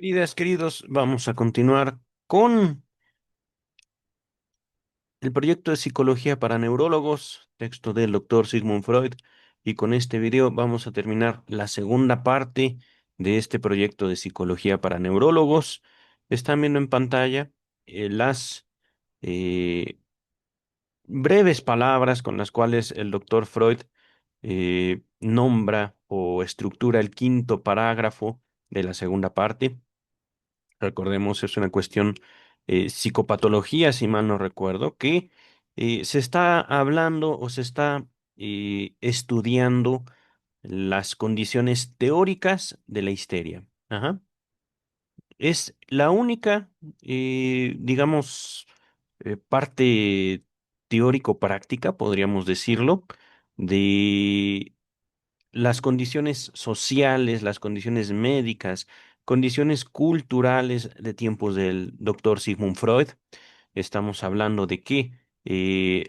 Queridas, queridos, vamos a continuar con el proyecto de psicología para neurólogos, texto del doctor Sigmund Freud, y con este video vamos a terminar la segunda parte de este proyecto de psicología para neurólogos. Están viendo en pantalla las eh, breves palabras con las cuales el doctor Freud nombra o estructura el quinto parágrafo de la segunda parte. Recordemos, es una cuestión psicopatología, si mal no recuerdo, que se está hablando o se está estudiando las condiciones teóricas de la histeria. Ajá. Es la única, digamos, parte teórico-práctica, podríamos decirlo, de las condiciones sociales, las condiciones médicas, condiciones culturales de tiempos del doctor Sigmund Freud. Estamos hablando de que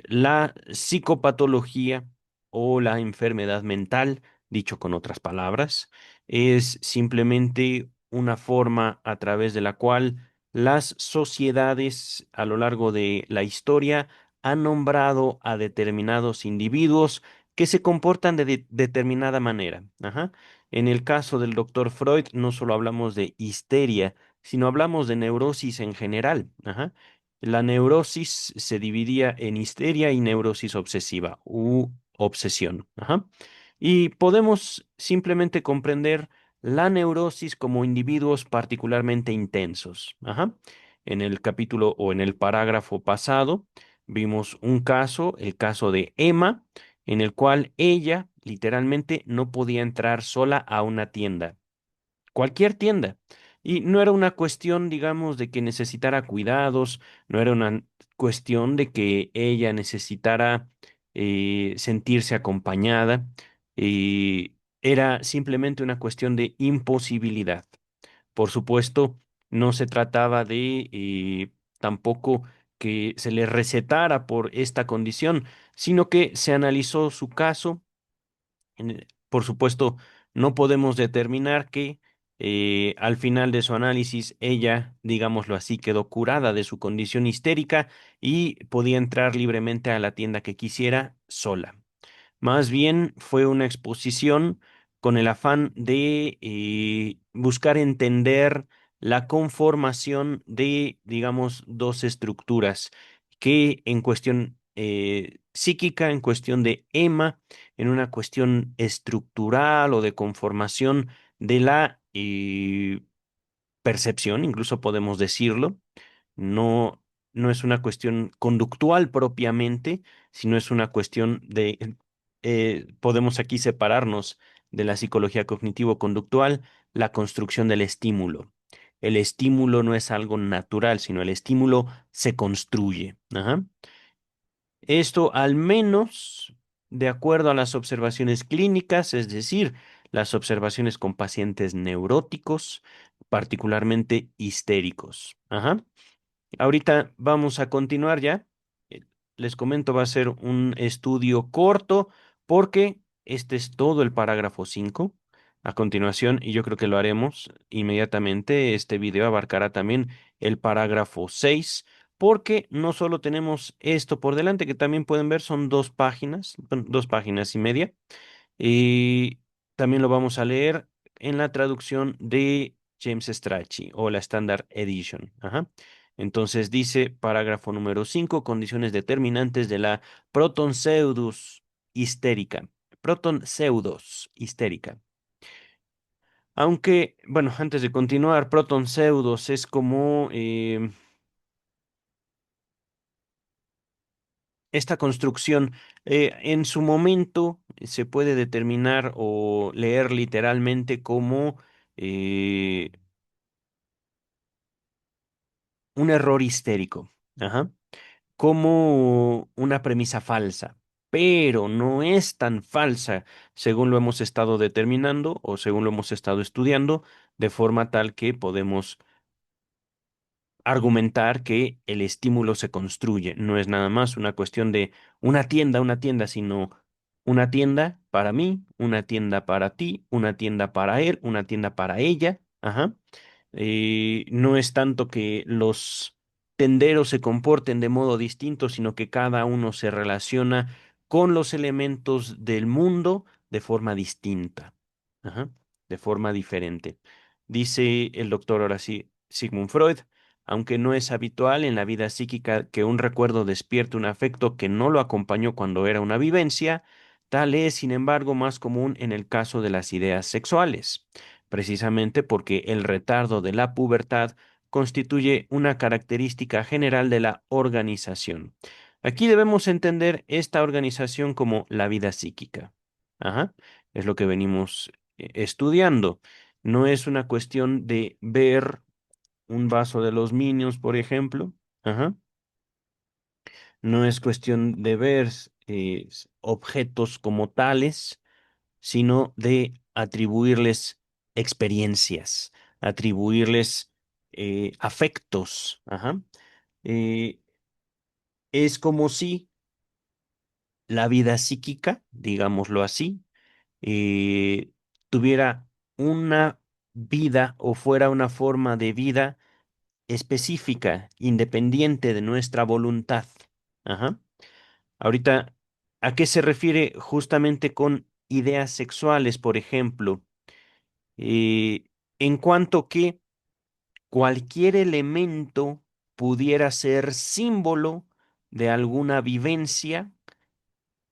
la psicopatología o la enfermedad mental, dicho con otras palabras, es simplemente una forma a través de la cual las sociedades a lo largo de la historia han nombrado a determinados individuos que se comportan de determinada manera. Ajá. En el caso del doctor Freud, no solo hablamos de histeria, sino hablamos de neurosis en general. Ajá. La neurosis se dividía en histeria y neurosis obsesiva u obsesión. Ajá. Y podemos simplemente comprender la neurosis como individuos particularmente intensos. Ajá. En el capítulo o en el parágrafo pasado vimos un caso, el caso de Emma, en el cual ella literalmente no podía entrar sola a una tienda, cualquier tienda. Y no era una cuestión, digamos, de que necesitara cuidados, no era una cuestión de que ella necesitara sentirse acompañada, era simplemente una cuestión de imposibilidad. Por supuesto, no se trataba de tampoco que se le recetara por esta condición, sino que se analizó su caso. Por supuesto, no podemos determinar que al final de su análisis ella, digámoslo así, quedó curada de su condición histérica y podía entrar libremente a la tienda que quisiera sola. Más bien fue una exposición con el afán de buscar entender la conformación de, digamos, dos estructuras que en cuestión psíquica, en cuestión de Emma, en una cuestión estructural o de conformación de la percepción, incluso podemos decirlo. No, no es una cuestión conductual propiamente, sino es una cuestión de, podemos aquí separarnos de la psicología cognitivo-conductual, la construcción del estímulo. El estímulo no es algo natural, sino el estímulo se construye. Ajá. Esto al menos de acuerdo a las observaciones clínicas, es decir, las observaciones con pacientes neuróticos, particularmente histéricos. Ajá. Ahorita vamos a continuar ya. Eh, Les comento, va a ser un estudio corto porque este es todo el parágrafo 5. A continuación, y yo creo que lo haremos inmediatamente, este video abarcará también el parágrafo 6 porque no solo tenemos esto por delante, que también pueden ver, son dos páginas, bueno, 2 páginas y media. Y también lo vamos a leer en la traducción de James Strachey o la Standard Edition. Ajá. Entonces dice, parágrafo número 5, condiciones determinantes de la proton pseudus histérica. Proton pseudos histérica. Aunque, bueno, antes de continuar, proton pseudos es como esta construcción en su momento se puede determinar o leer literalmente como eh, un error histérico, ajá, como una premisa falsa, pero no es tan falsa según lo hemos estado determinando o según lo hemos estado estudiando, de forma tal que podemos argumentar que el estímulo se construye. No es nada más una cuestión de una tienda, sino una tienda para mí, una tienda para ti, una tienda para él, una tienda para ella. Ajá. No es tanto que los tenderos se comporten de modo distinto, sino que cada uno se relaciona con los elementos del mundo de forma distinta, ajá, de forma diferente. Dice el doctor ahora sí, Sigmund Freud, aunque no es habitual en la vida psíquica que un recuerdo despierte un afecto que no lo acompañó cuando era una vivencia, tal es, sin embargo, más común en el caso de las ideas sexuales, precisamente porque el retardo de la pubertad constituye una característica general de la organización. Aquí debemos entender esta organización como la vida psíquica. Ajá, es lo que venimos estudiando. No es una cuestión de ver un vaso de los Minions, por ejemplo. Ajá. No es cuestión de ver objetos como tales, sino de atribuirles experiencias, atribuirles afectos. Ajá. Eh, es como si la vida psíquica, digámoslo así, eh, tuviera una vida o fuera una forma de vida específica, independiente de nuestra voluntad. Ajá. Ahorita, ¿a qué se refiere justamente con ideas sexuales, por ejemplo? Eh, en cuanto que cualquier elemento pudiera ser símbolo de alguna vivencia,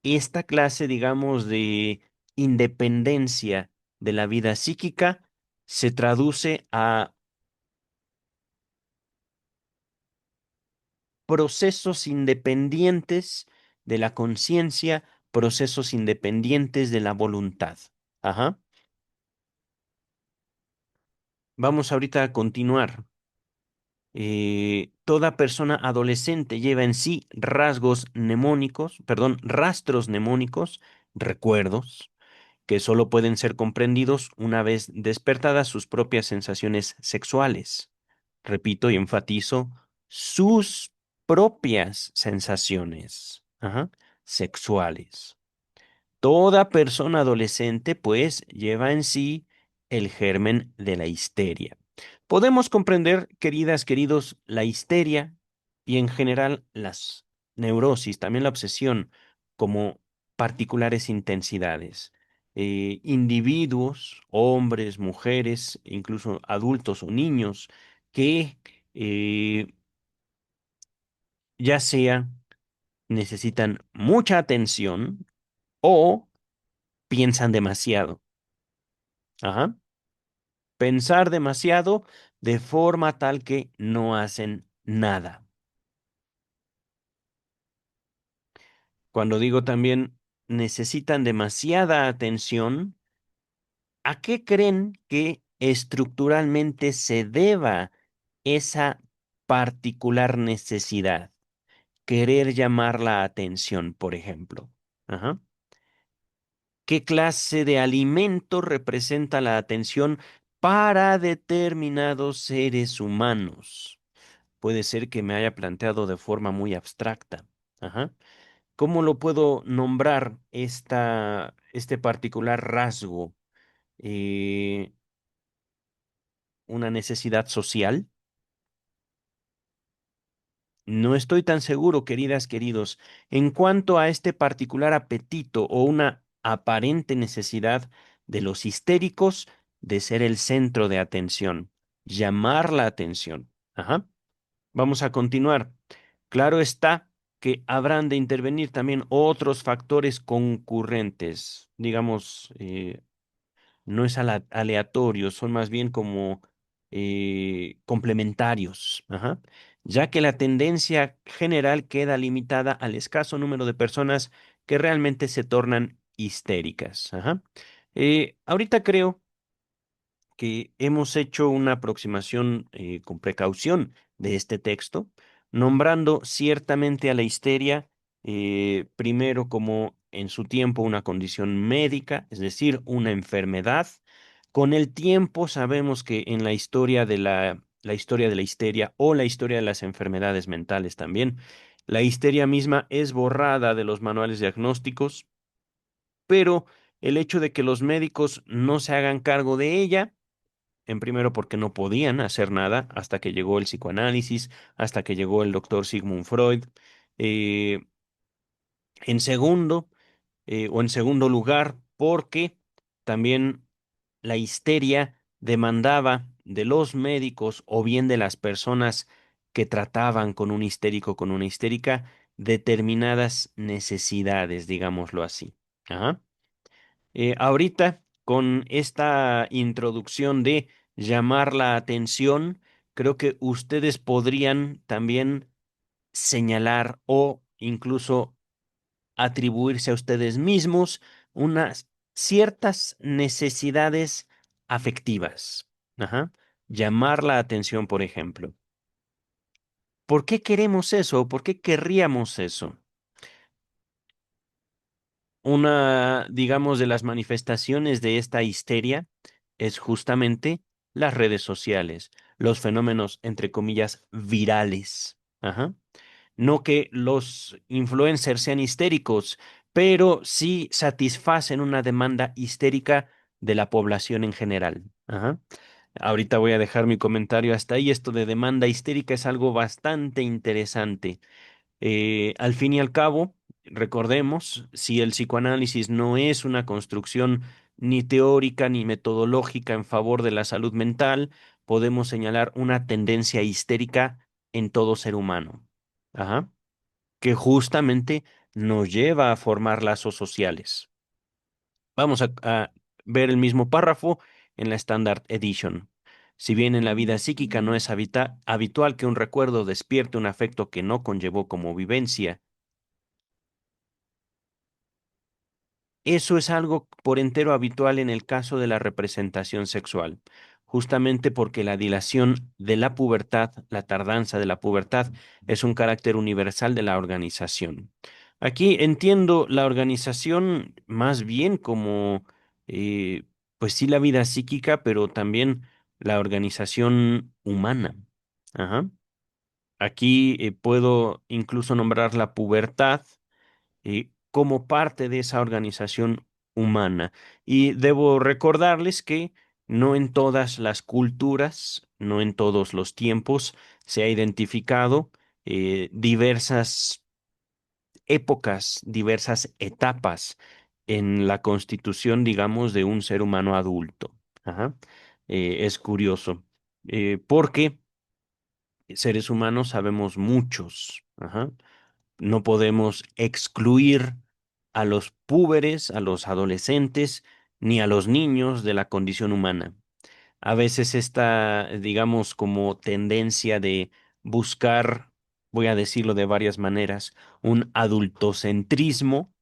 esta clase, digamos, de independencia de la vida psíquica se traduce a procesos independientes de la conciencia, procesos independientes de la voluntad. Ajá. Vamos ahorita a continuar. Toda persona adolescente lleva en sí rasgos mnemónicos, perdón, rastros mnemónicos, recuerdos, que solo pueden ser comprendidos una vez despertadas sus propias sensaciones sexuales. Repito y enfatizo, sus propias sensaciones, ajá, sexuales. Toda persona adolescente, pues, lleva en sí el germen de la histeria. Podemos comprender, queridas, queridos, la histeria y en general las neurosis, también la obsesión, como particulares intensidades. Individuos, hombres, mujeres, incluso adultos o niños, que eh, ya sea necesitan mucha atención o piensan demasiado. Ajá. Pensar demasiado de forma tal que no hacen nada. Cuando digo también necesitan demasiada atención, ¿a qué creen que estructuralmente se deba esa particular necesidad? Querer llamar la atención, por ejemplo. Ajá. ¿Qué clase de alimento representa la atención para determinados seres humanos? Puede ser que me haya planteado de forma muy abstracta. Ajá. ¿Cómo lo puedo nombrar este particular rasgo? Eh, ¿Una necesidad social? No estoy tan seguro, queridas, queridos, en cuanto a este particular apetito o una aparente necesidad de los histéricos de ser el centro de atención, llamar la atención. Ajá. Vamos a continuar. Claro está que habrán de intervenir también otros factores concurrentes, digamos, no es aleatorio, son más bien como complementarios, ajá, ya que la tendencia general queda limitada al escaso número de personas que realmente se tornan histéricas. Ajá. Ahorita creo que hemos hecho una aproximación con precaución de este texto, nombrando ciertamente a la histeria primero como en su tiempo una condición médica, es decir, una enfermedad. Con el tiempo sabemos que en la historia de la historia de la histeria o la historia de las enfermedades mentales también, la histeria misma es borrada de los manuales diagnósticos, pero el hecho de que los médicos no se hagan cargo de ella En primero, porque no podían hacer nada hasta que llegó el psicoanálisis, hasta que llegó el doctor Sigmund Freud. Eh, en segundo, o en segundo lugar, porque también la histeria demandaba de los médicos o bien de las personas que trataban con un histérico, con una histérica, determinadas necesidades, digámoslo así. Ajá. Ahorita, con esta introducción de llamar la atención, creo que ustedes podrían también señalar o incluso atribuirse a ustedes mismos unas ciertas necesidades afectivas. Ajá. Llamar la atención, por ejemplo. ¿Por qué queremos eso? ¿Por qué querríamos eso? Una, digamos, de las manifestaciones de esta histeria es justamente las redes sociales, los fenómenos, entre comillas, virales. Ajá. No que los influencers sean histéricos, pero sí satisfacen una demanda histérica de la población en general. Ajá. Ahorita voy a dejar mi comentario hasta ahí. Esto de demanda histérica es algo bastante interesante. Al fin y al cabo, recordemos, si el psicoanálisis no es una construcción ni teórica ni metodológica en favor de la salud mental, podemos señalar una tendencia histérica en todo ser humano. Ajá. Que justamente nos lleva a formar lazos sociales. Vamos a ver el mismo párrafo en la Standard Edition. Si bien en la vida psíquica no es habitual que un recuerdo despierte un afecto que no conllevó como vivencia, eso es algo por entero habitual en el caso de la representación sexual, justamente porque la dilación de la pubertad, la tardanza de la pubertad, es un carácter universal de la organización. Aquí entiendo la organización más bien como, eh, pues sí, la vida psíquica, pero también la organización humana. Ajá. Aquí puedo incluso nombrar la pubertad como parte de esa organización humana. Y debo recordarles que no en todas las culturas, no en todos los tiempos, se ha identificado diversas épocas, diversas etapas en la constitución, digamos, de un ser humano adulto. Ajá. Es curioso, porque seres humanos sabemos muchos. Ajá. No podemos excluir a los púberes, a los adolescentes, ni a los niños de la condición humana. A veces esta, digamos, como tendencia de buscar, voy a decirlo de varias maneras, un adultocentrismo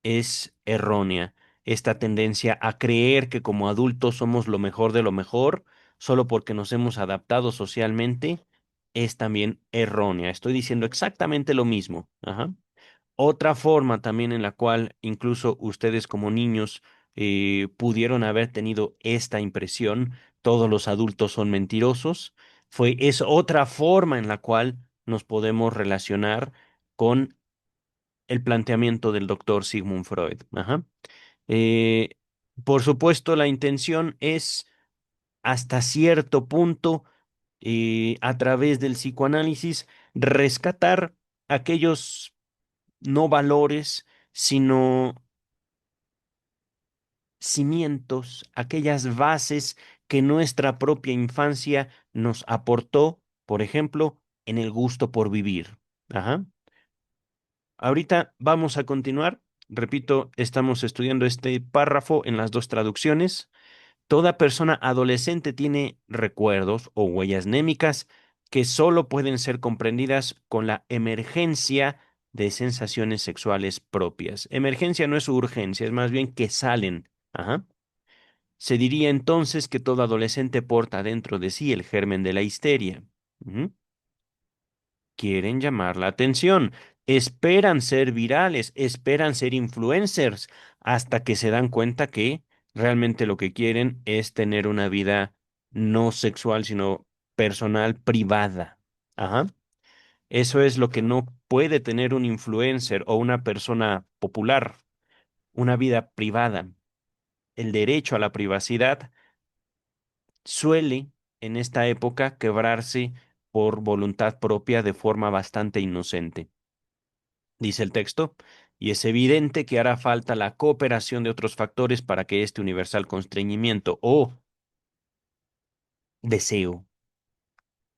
es errónea. Esta tendencia a creer que como adultos somos lo mejor de lo mejor, solo porque nos hemos adaptado socialmente, es también errónea. Estoy diciendo exactamente lo mismo. Ajá. Otra forma también en la cual incluso ustedes como niños pudieron haber tenido esta impresión, todos los adultos son mentirosos, es otra forma en la cual nos podemos relacionar con el planteamiento del doctor Sigmund Freud. Ajá. Eh, por supuesto, la intención es hasta cierto punto, a través del psicoanálisis, rescatar aquellos no valores, sino cimientos, aquellas bases que nuestra propia infancia nos aportó, por ejemplo, en el gusto por vivir. Ajá. Ahorita vamos a continuar. Repito, estamos estudiando este párrafo en las dos traducciones. Toda persona adolescente tiene recuerdos o huellas némicas que solo pueden ser comprendidas con la emergencia de sensaciones sexuales propias. Emergencia no es urgencia, es más bien que salen. Ajá. Se diría entonces que todo adolescente porta dentro de sí el germen de la histeria. Ujú. Quieren llamar la atención, esperan ser virales, esperan ser influencers, hasta que se dan cuenta que realmente lo que quieren es tener una vida no sexual, sino personal, privada. Ajá. Eso es lo que no puede tener un influencer o una persona popular, una vida privada. El derecho a la privacidad suele en esta época quebrarse por voluntad propia de forma bastante inocente. Dice el texto, y es evidente que hará falta la cooperación de otros factores para que este universal constreñimiento o deseo,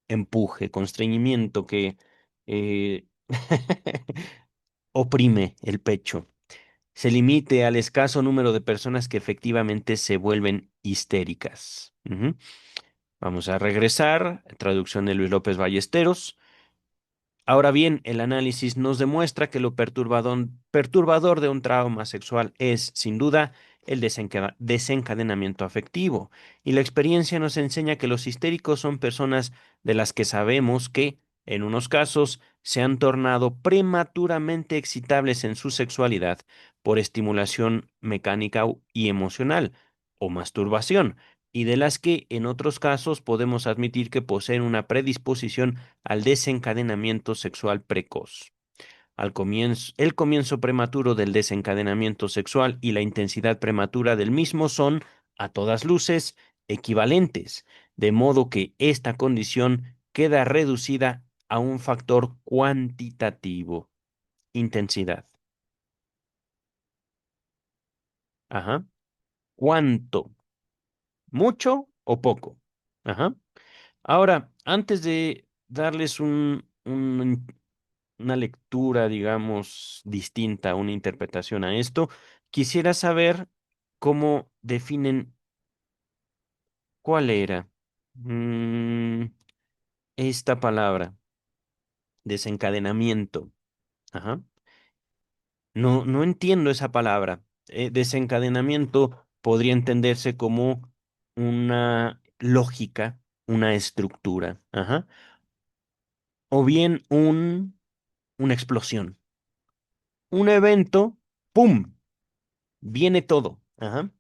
empuje, constreñimiento que eh, oprime el pecho, se limite al escaso número de personas que efectivamente se vuelven histéricas. Ujú. Vamos a regresar, traducción de Luis López Ballesteros. Ahora bien, el análisis nos demuestra que lo perturbador de un trauma sexual es, sin duda, el desencadenamiento afectivo. Y la experiencia nos enseña que los histéricos son personas de las que sabemos que, en unos casos, se han tornado prematuramente excitables en su sexualidad por estimulación mecánica y emocional o masturbación, y de las que, en otros casos, podemos admitir que poseen una predisposición al desencadenamiento sexual precoz. El comienzo prematuro del desencadenamiento sexual y la intensidad prematura del mismo son, a todas luces, equivalentes, de modo que esta condición queda reducida a un factor cuantitativo, intensidad. Ajá. ¿Cuánto? ¿Mucho o poco? Ajá. Ahora, antes de darles una lectura, digamos, distinta, una interpretación a esto, quisiera saber cómo definen cuál era mm, esta palabra, desencadenamiento. Ajá. No, no entiendo esa palabra. Desencadenamiento podría entenderse como una lógica, una estructura. Ajá. O bien una explosión. Un evento, ¡pum! Viene todo. Ajá.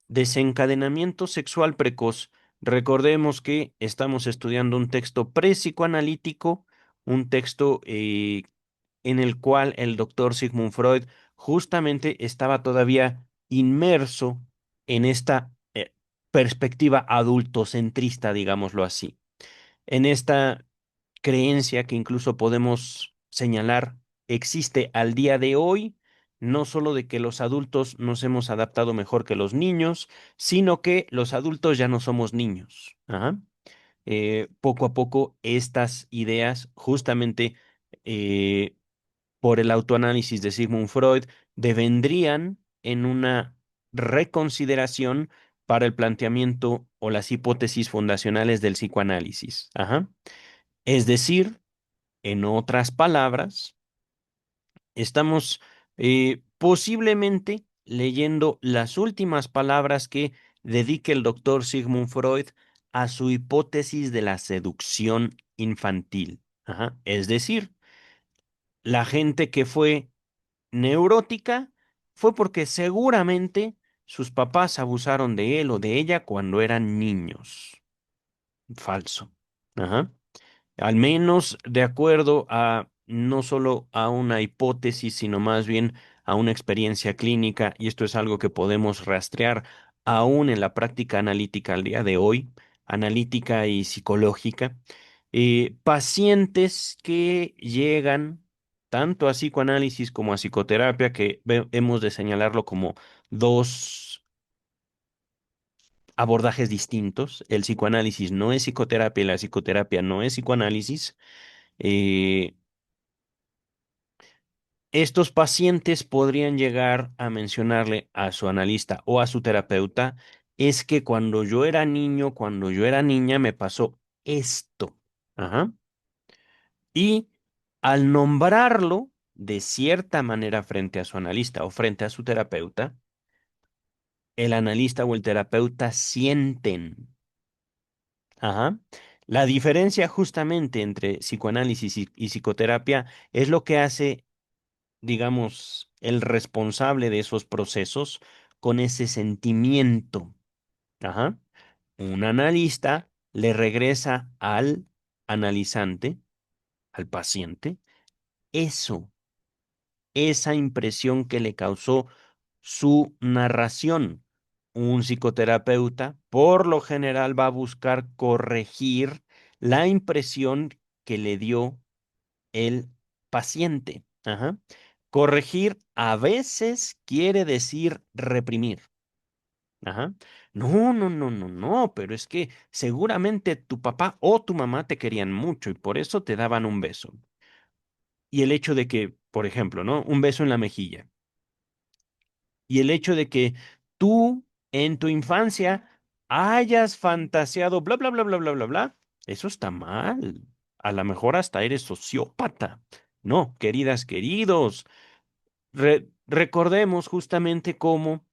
Desencadenamiento sexual precoz. Recordemos que estamos estudiando un texto prepsicoanalítico, un texto en el cual el doctor Sigmund Freud justamente estaba todavía inmerso en esta perspectiva adultocentrista, digámoslo así, en esta creencia que incluso podemos señalar existe al día de hoy, no solo de que los adultos nos hemos adaptado mejor que los niños, sino que los adultos ya no somos niños. Ajá. Poco a poco estas ideas, justamente eh, por el autoanálisis de Sigmund Freud, devendrían en una reconsideración para el planteamiento o las hipótesis fundacionales del psicoanálisis. Ajá. Es decir, en otras palabras, estamos posiblemente leyendo las últimas palabras que dedique el doctor Sigmund Freud a su hipótesis de la seducción infantil. Ajá. Es decir, la gente que fue neurótica fue porque seguramente sus papás abusaron de él o de ella cuando eran niños. Falso. Ajá. Al menos de acuerdo a no solo a una hipótesis, sino más bien a una experiencia clínica, y esto es algo que podemos rastrear aún en la práctica analítica al día de hoy, analítica y psicológica, pacientes que llegan tanto a psicoanálisis como a psicoterapia, que hemos de señalarlo como dos abordajes distintos. El psicoanálisis no es psicoterapia y la psicoterapia no es psicoanálisis. eh, Estos pacientes podrían llegar a mencionarle a su analista o a su terapeuta, es que cuando yo era niño, cuando yo era niña, me pasó esto. Ajá. Y al nombrarlo de cierta manera frente a su analista o frente a su terapeuta, el analista o el terapeuta sienten. Ajá. La diferencia justamente entre psicoanálisis y psicoterapia es lo que hace, digamos, el responsable de esos procesos con ese sentimiento. Ajá. Un analista le regresa al analizante, al paciente, eso, esa impresión que le causó su narración. un psicoterapeuta por lo general va a buscar corregir la impresión que le dio el paciente. Ajá. Corregir a veces quiere decir reprimir. Ajá. No, no, no, no, no, pero es que seguramente tu papá o tu mamá te querían mucho y por eso te daban un beso. Y el hecho de que, por ejemplo, ¿no? Un beso en la mejilla. Y el hecho de que tú en tu infancia hayas fantaseado, bla, bla, bla, bla, bla, bla, bla, eso está mal. A lo mejor hasta eres sociópata. No, queridas, queridos, recordemos justamente cómo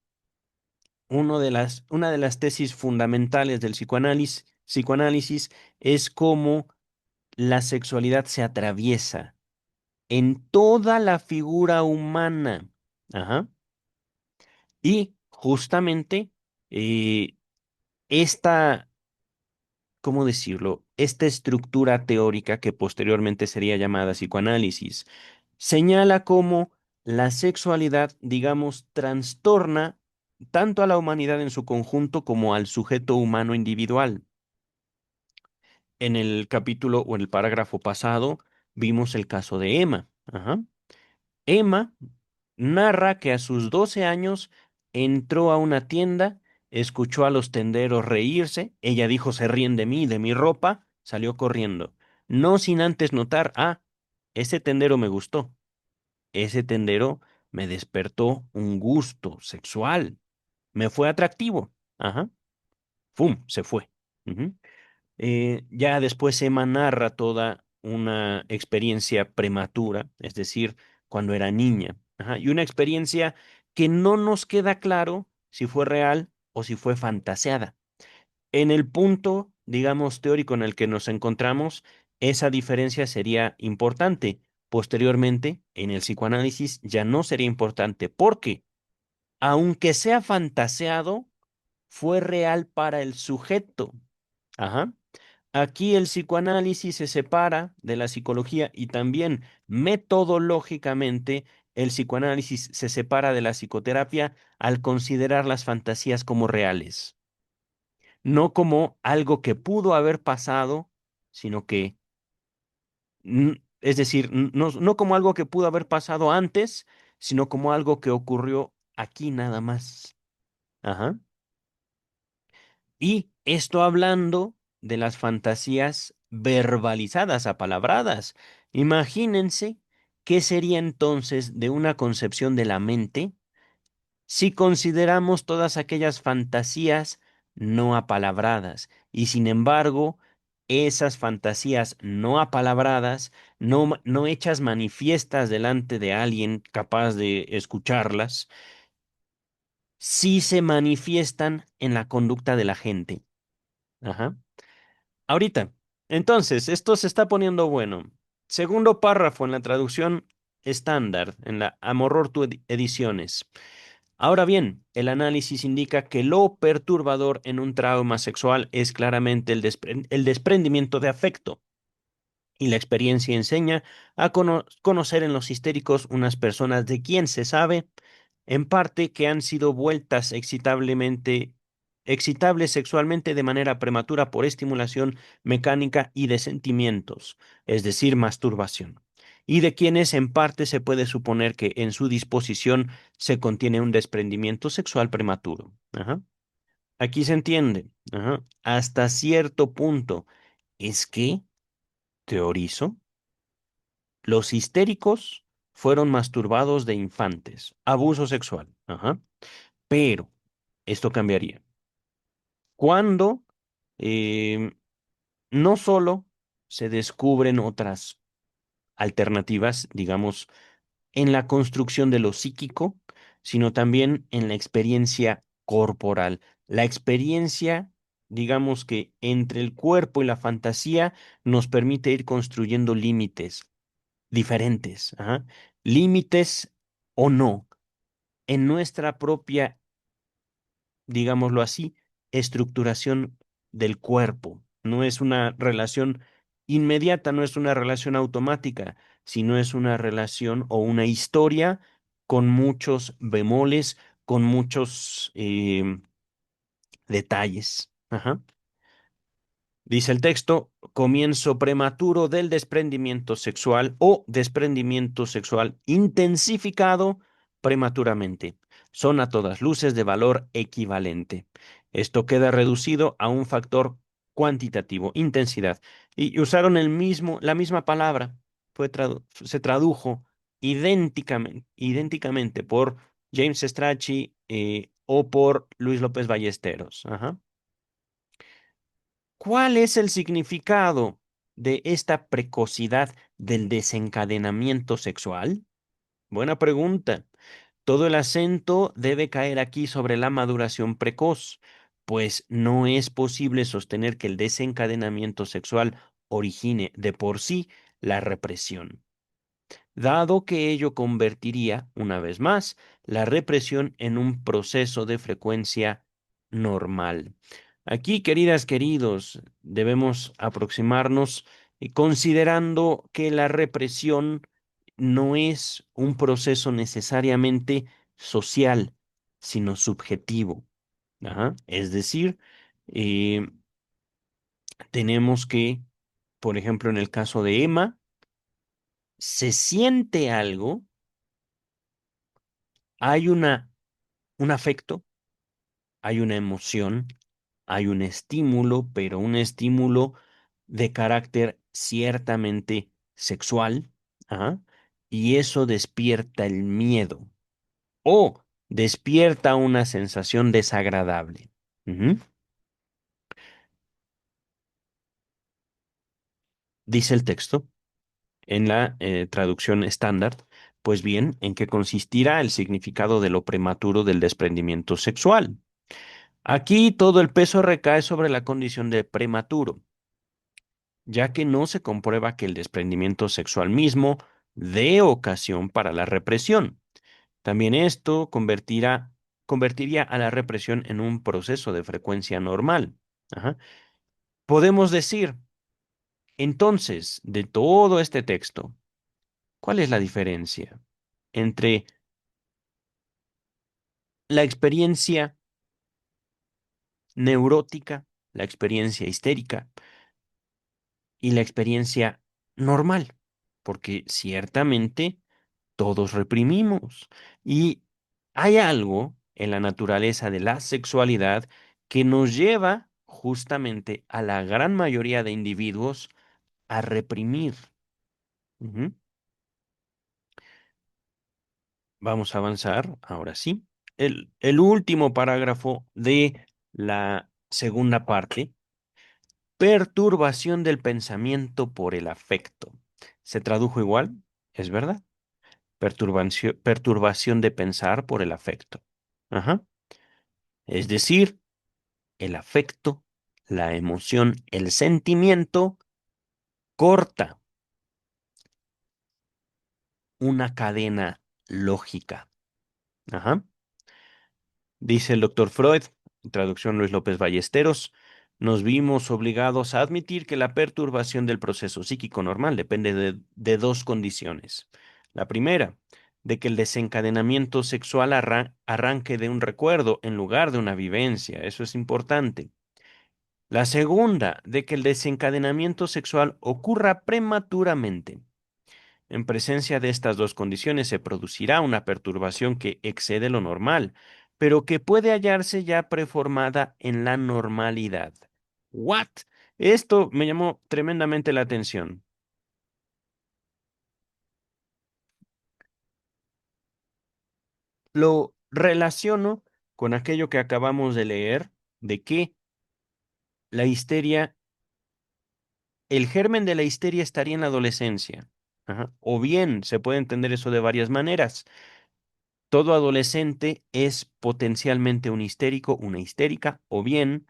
una de las tesis fundamentales del psicoanálisis es cómo la sexualidad se atraviesa en toda la figura humana. Ajá. Y justamente eh, esta, ¿cómo decirlo? Esta estructura teórica que posteriormente sería llamada psicoanálisis, señala cómo la sexualidad, digamos, trastorna tanto a la humanidad en su conjunto como al sujeto humano individual. En el capítulo o en el parágrafo pasado vimos el caso de Emma. Ajá. Emma narra que a sus 12 años entró a una tienda, escuchó a los tenderos reírse, ella dijo se ríen de mí, de mi ropa, salió corriendo, no sin antes notar, ese tendero me gustó, ese tendero me despertó un gusto sexual, me fue atractivo, ajá, ¡fum! Se fue. Ujú. Ya después Emma narra toda una experiencia prematura, es decir, cuando era niña. Ajá, y una experiencia que no nos queda claro si fue real o si fue fantaseada. En el punto, digamos, teórico en el que nos encontramos, esa diferencia sería importante. Posteriormente, en el psicoanálisis ya no sería importante, porque aunque sea fantaseado, fue real para el sujeto. Ajá. Aquí el psicoanálisis se separa de la psicología y también metodológicamente el psicoanálisis se separa de la psicoterapia al considerar las fantasías como reales, no como algo que pudo haber pasado, sino que, es decir, no como algo que pudo haber pasado antes, sino como algo que ocurrió aquí nada más. Ajá. Y esto hablando de las fantasías verbalizadas, apalabradas. Imagínense qué sería entonces de una concepción de la mente si consideramos todas aquellas fantasías no apalabradas. Y sin embargo, esas fantasías no apalabradas, no hechas manifiestas delante de alguien capaz de escucharlas, sí se manifiestan en la conducta de la gente. Ajá. Ahorita, entonces, esto se está poniendo bueno. Segundo párrafo en la traducción estándar, en la Amorortu Ediciones. Ahora bien, el análisis indica que lo perturbador en un trauma sexual es claramente el desprendimiento de afecto. Y la experiencia enseña a conocer en los histéricos unas personas de quien se sabe, en parte, que han sido vueltas excitables sexualmente de manera prematura por estimulación mecánica y de sentimientos, es decir, masturbación. Y de quienes en parte se puede suponer que en su disposición se contiene un desprendimiento sexual prematuro. Ajá. Aquí se entiende. Ajá. Hasta cierto punto. Es que, teorizo, los histéricos fueron masturbados de infantes, abuso sexual. Ajá. Pero esto cambiaría. Cuando em, no solo se descubren otras alternativas, digamos, en la construcción de lo psíquico, sino también en la experiencia corporal. La experiencia, digamos que entre el cuerpo y la fantasía nos permite ir construyendo límites diferentes, ajá. Límites o no, en nuestra propia, digámoslo así, estructuración del cuerpo. No es una relación inmediata, no es una relación automática, sino es una relación o una historia con muchos bemoles, con muchos detalles. Ajá. Dice el texto, comienzo prematuro del desprendimiento sexual o desprendimiento sexual intensificado prematuramente. Son a todas luces de valor equivalente. Esto queda reducido a un factor cuantitativo, intensidad. Y usaron la misma palabra. Se tradujo idénticamente por James Strachey o por Luis López Ballesteros. Ajá. ¿Cuál es el significado de esta precocidad del desencadenamiento sexual? Buena pregunta. Todo el acento debe caer aquí sobre la maduración precoz, pues no es posible sostener que el desencadenamiento sexual origine de por sí la represión, dado que ello convertiría, una vez más, la represión en un proceso de frecuencia normal. Aquí, queridas, queridos, debemos aproximarnos considerando que la represión no es un proceso necesariamente social, sino subjetivo. Ajá. Es decir, eh, tenemos que, por ejemplo, en el caso de Emma, se siente algo, hay un afecto, hay una emoción, hay un estímulo, pero un estímulo de carácter ciertamente sexual, ¿ah? Y eso despierta el miedo o despierta una sensación desagradable. Ujú. Dice el texto en la traducción estándar, pues bien, ¿en qué consistirá el significado de lo prematuro del desprendimiento sexual? Aquí todo el peso recae sobre la condición de prematuro, ya que no se comprueba que el desprendimiento sexual mismo dé ocasión para la represión. También esto convertiría a la represión en un proceso de frecuencia normal. Ajá. Podemos decir, entonces, de todo este texto, ¿cuál es la diferencia entre la experiencia neurótica, la experiencia histérica y la experiencia normal? Porque ciertamente todos reprimimos. Y hay algo en la naturaleza de la sexualidad que nos lleva justamente a la gran mayoría de individuos a reprimir. Ujú. Vamos a avanzar, ahora sí. El último parágrafo de la segunda parte, perturbación del pensamiento por el afecto. ¿Se tradujo igual? ¿Es verdad? Perturbación de pensar por el afecto. Ajá. Es decir, el afecto, la emoción, el sentimiento corta una cadena lógica. Ajá. Dice el doctor Freud, traducción Luis López Ballesteros, nos vimos obligados a admitir que la perturbación del proceso psíquico normal depende de dos condiciones. La primera, de que el desencadenamiento sexual arranque de un recuerdo en lugar de una vivencia. Eso es importante. La segunda, de que el desencadenamiento sexual ocurra prematuramente. En presencia de estas dos condiciones se producirá una perturbación que excede lo normal, pero que puede hallarse ya preformada en la normalidad. ¿What? Esto me llamó tremendamente la atención. Lo relaciono con aquello que acabamos de leer, de que la histeria, el germen de la histeria estaría en la adolescencia. Ajá. O bien se puede entender eso de varias maneras. Todo adolescente es potencialmente un histérico, una histérica, o bien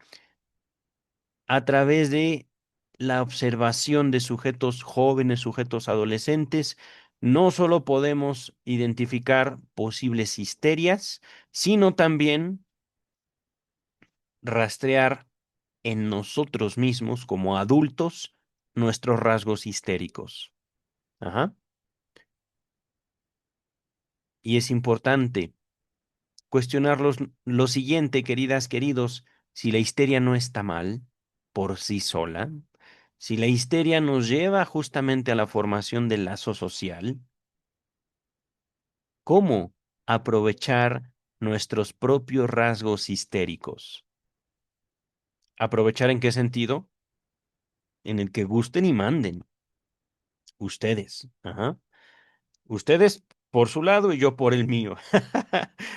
a través de la observación de sujetos jóvenes, sujetos adolescentes, no solo podemos identificar posibles histerias, sino también rastrear en nosotros mismos como adultos nuestros rasgos histéricos. Ajá. Y es importante cuestionar lo siguiente, queridas, queridos. si la histeria no está mal por sí sola, si la histeria nos lleva justamente a la formación del lazo social, ¿cómo aprovechar nuestros propios rasgos histéricos? ¿Aprovechar en qué sentido? En el que gusten y manden. Ustedes. Ajá. Ustedes por su lado y yo por el mío.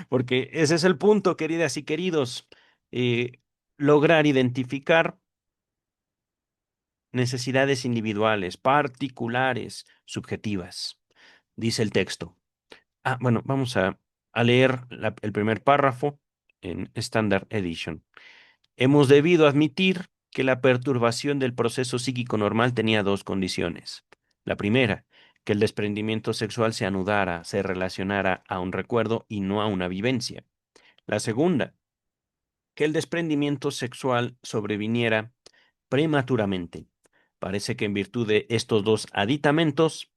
Porque ese es el punto, queridas y queridos. Eh, Lograr identificar necesidades individuales, particulares, subjetivas, dice el texto. Bueno, vamos a leer el primer párrafo en Standard Edition. Hemos debido admitir que la perturbación del proceso psíquico normal tenía dos condiciones. La primera, que el desprendimiento sexual se anudara, se relacionara a un recuerdo y no a una vivencia. La segunda, que el desprendimiento sexual sobreviniera prematuramente. Parece que en virtud de estos dos aditamentos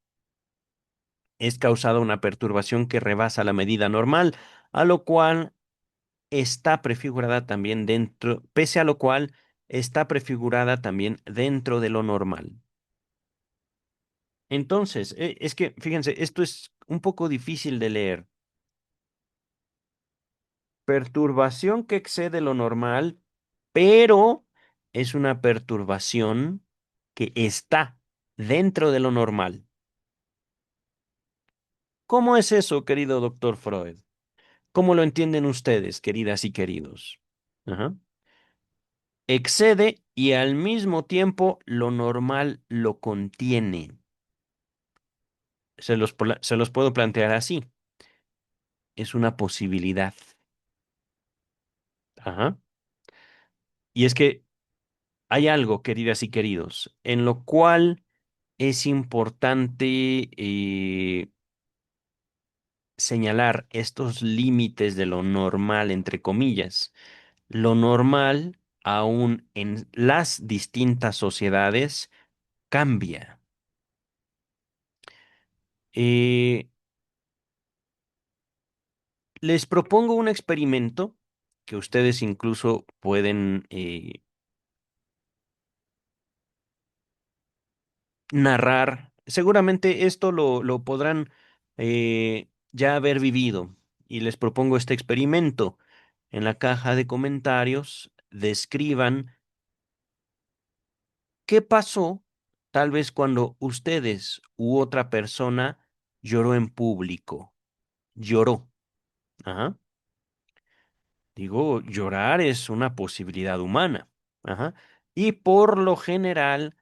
es causada una perturbación que rebasa la medida normal, a lo cual está prefigurada también dentro, pese a lo cual está prefigurada también dentro de lo normal. Entonces, es que, fíjense, esto es un poco difícil de leer. Perturbación que excede lo normal, pero es una perturbación que está dentro de lo normal. ¿Cómo es eso, querido doctor Freud? ¿Cómo lo entienden ustedes, queridas y queridos? Ajá. Excede y al mismo tiempo lo normal lo contiene. Se los puedo plantear así. Es una posibilidad. Ajá. Y es que hay algo, queridas y queridos, en lo cual es importante señalar estos límites de lo normal, entre comillas. Lo normal, aún en las distintas sociedades, cambia. Eh, Les propongo un experimento que ustedes incluso pueden narrar. Seguramente esto lo podrán ya haber vivido. Y les propongo este experimento. En la caja de comentarios, describan qué pasó tal vez cuando ustedes u otra persona lloró en público. Lloró. Ajá. Digo, llorar es una posibilidad humana. Ajá. Y por lo general,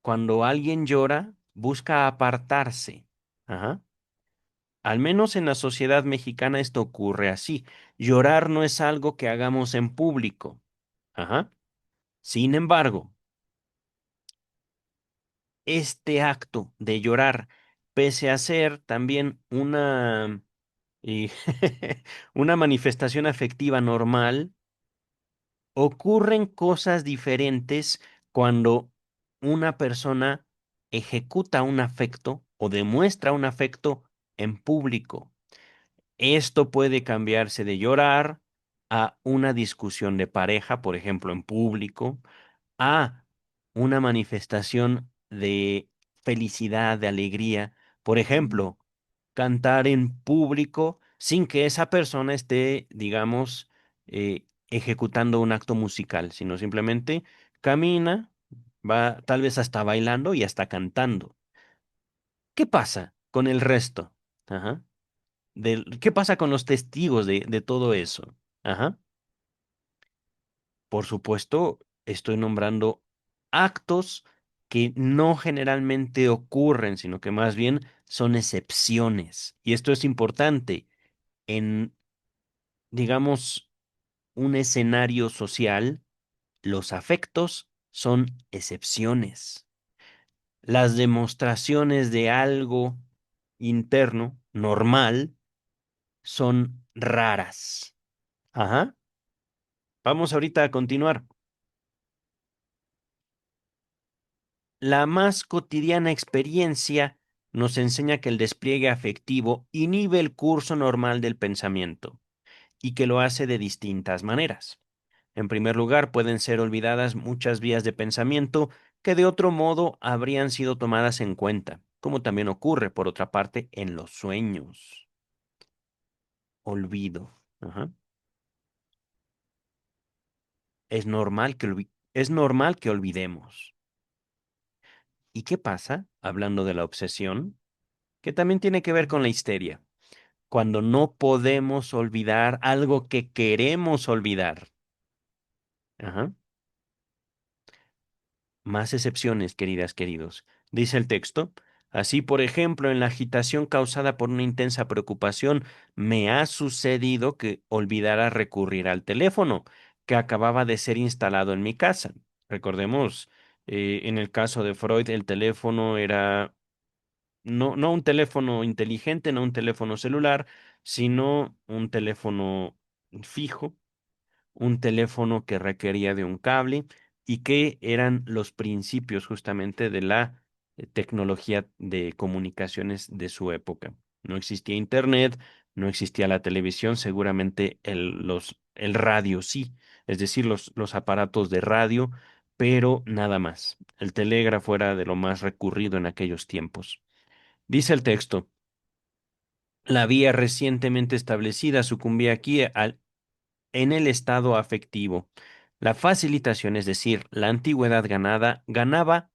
cuando alguien llora, busca apartarse. Ajá. Al menos en la sociedad mexicana esto ocurre así. Llorar no es algo que hagamos en público. Ajá. Sin embargo, este acto de llorar, pese a ser también y una manifestación afectiva normal, ocurren cosas diferentes cuando una persona ejecuta un afecto o demuestra un afecto en público. Esto puede cambiarse de llorar a una discusión de pareja, por ejemplo, en público, a una manifestación de felicidad, de alegría. Por ejemplo, cantar en público sin que esa persona esté, digamos, ejecutando un acto musical, sino simplemente camina, va tal vez hasta bailando y hasta cantando. ¿Qué pasa con el resto? Ajá. ¿Qué pasa con los testigos de todo eso? Ajá. Por supuesto, estoy nombrando actos que no generalmente ocurren, sino que más bien son excepciones. Y esto es importante en, digamos, un escenario social. Los afectos son excepciones. Las demostraciones de algo interno, normal, son raras. Ajá. Vamos ahorita a continuar. La más cotidiana experiencia nos enseña que el despliegue afectivo inhibe el curso normal del pensamiento y que lo hace de distintas maneras. En primer lugar, pueden ser olvidadas muchas vías de pensamiento que de otro modo habrían sido tomadas en cuenta, como también ocurre, por otra parte, en los sueños. Olvido. Ajá. Es normal que olvidemos. ¿Y qué pasa, hablando de la obsesión? Que también tiene que ver con la histeria, cuando no podemos olvidar algo que queremos olvidar. Ajá. Más excepciones, queridas, queridos. Dice el texto. Así, por ejemplo, en la agitación causada por una intensa preocupación, me ha sucedido que olvidara recurrir al teléfono que acababa de ser instalado en mi casa. Recordemos, en el caso de Freud, el teléfono era no un teléfono inteligente, no un teléfono celular, sino un teléfono fijo, un teléfono que requería de un cable y que eran los principios justamente de la tecnología de comunicaciones de su época. No existía internet, no existía la televisión, seguramente el radio sí, es decir, los aparatos de radio, pero nada más. El telégrafo era de lo más recurrido en aquellos tiempos. Dice el texto, la vía recientemente establecida sucumbía aquí en el estado afectivo. La facilitación, es decir, la antigüedad ganaba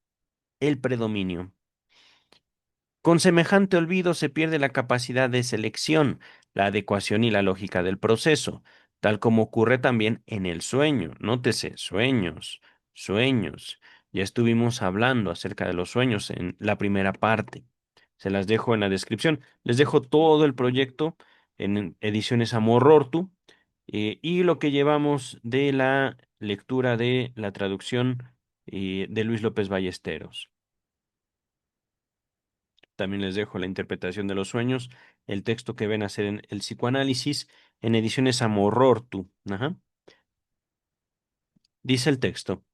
el predominio. Con semejante olvido se pierde la capacidad de selección, la adecuación y la lógica del proceso, tal como ocurre también en el sueño. Nótese, sueños, sueños. Ya estuvimos hablando acerca de los sueños en la primera parte. Se las dejo en la descripción. Les dejo todo el proyecto en Ediciones Amorortu y lo que llevamos de la lectura de la traducción de Luis López Ballesteros. También les dejo la interpretación de los sueños, el texto que ven a hacer en el psicoanálisis en Ediciones Amorortu. Ajá. Dice el texto.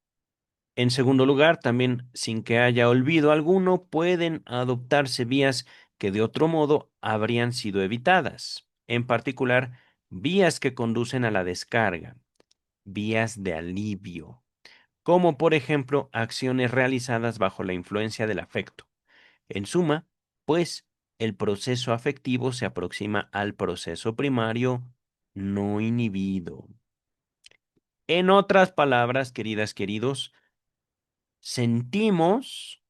En segundo lugar, también sin que haya olvido alguno, pueden adoptarse vías que de otro modo habrían sido evitadas. En particular, vías que conducen a la descarga, vías de alivio, como por ejemplo acciones realizadas bajo la influencia del afecto. En suma, pues, el proceso afectivo se aproxima al proceso primario no inhibido. En otras palabras, queridas, queridos, sentimos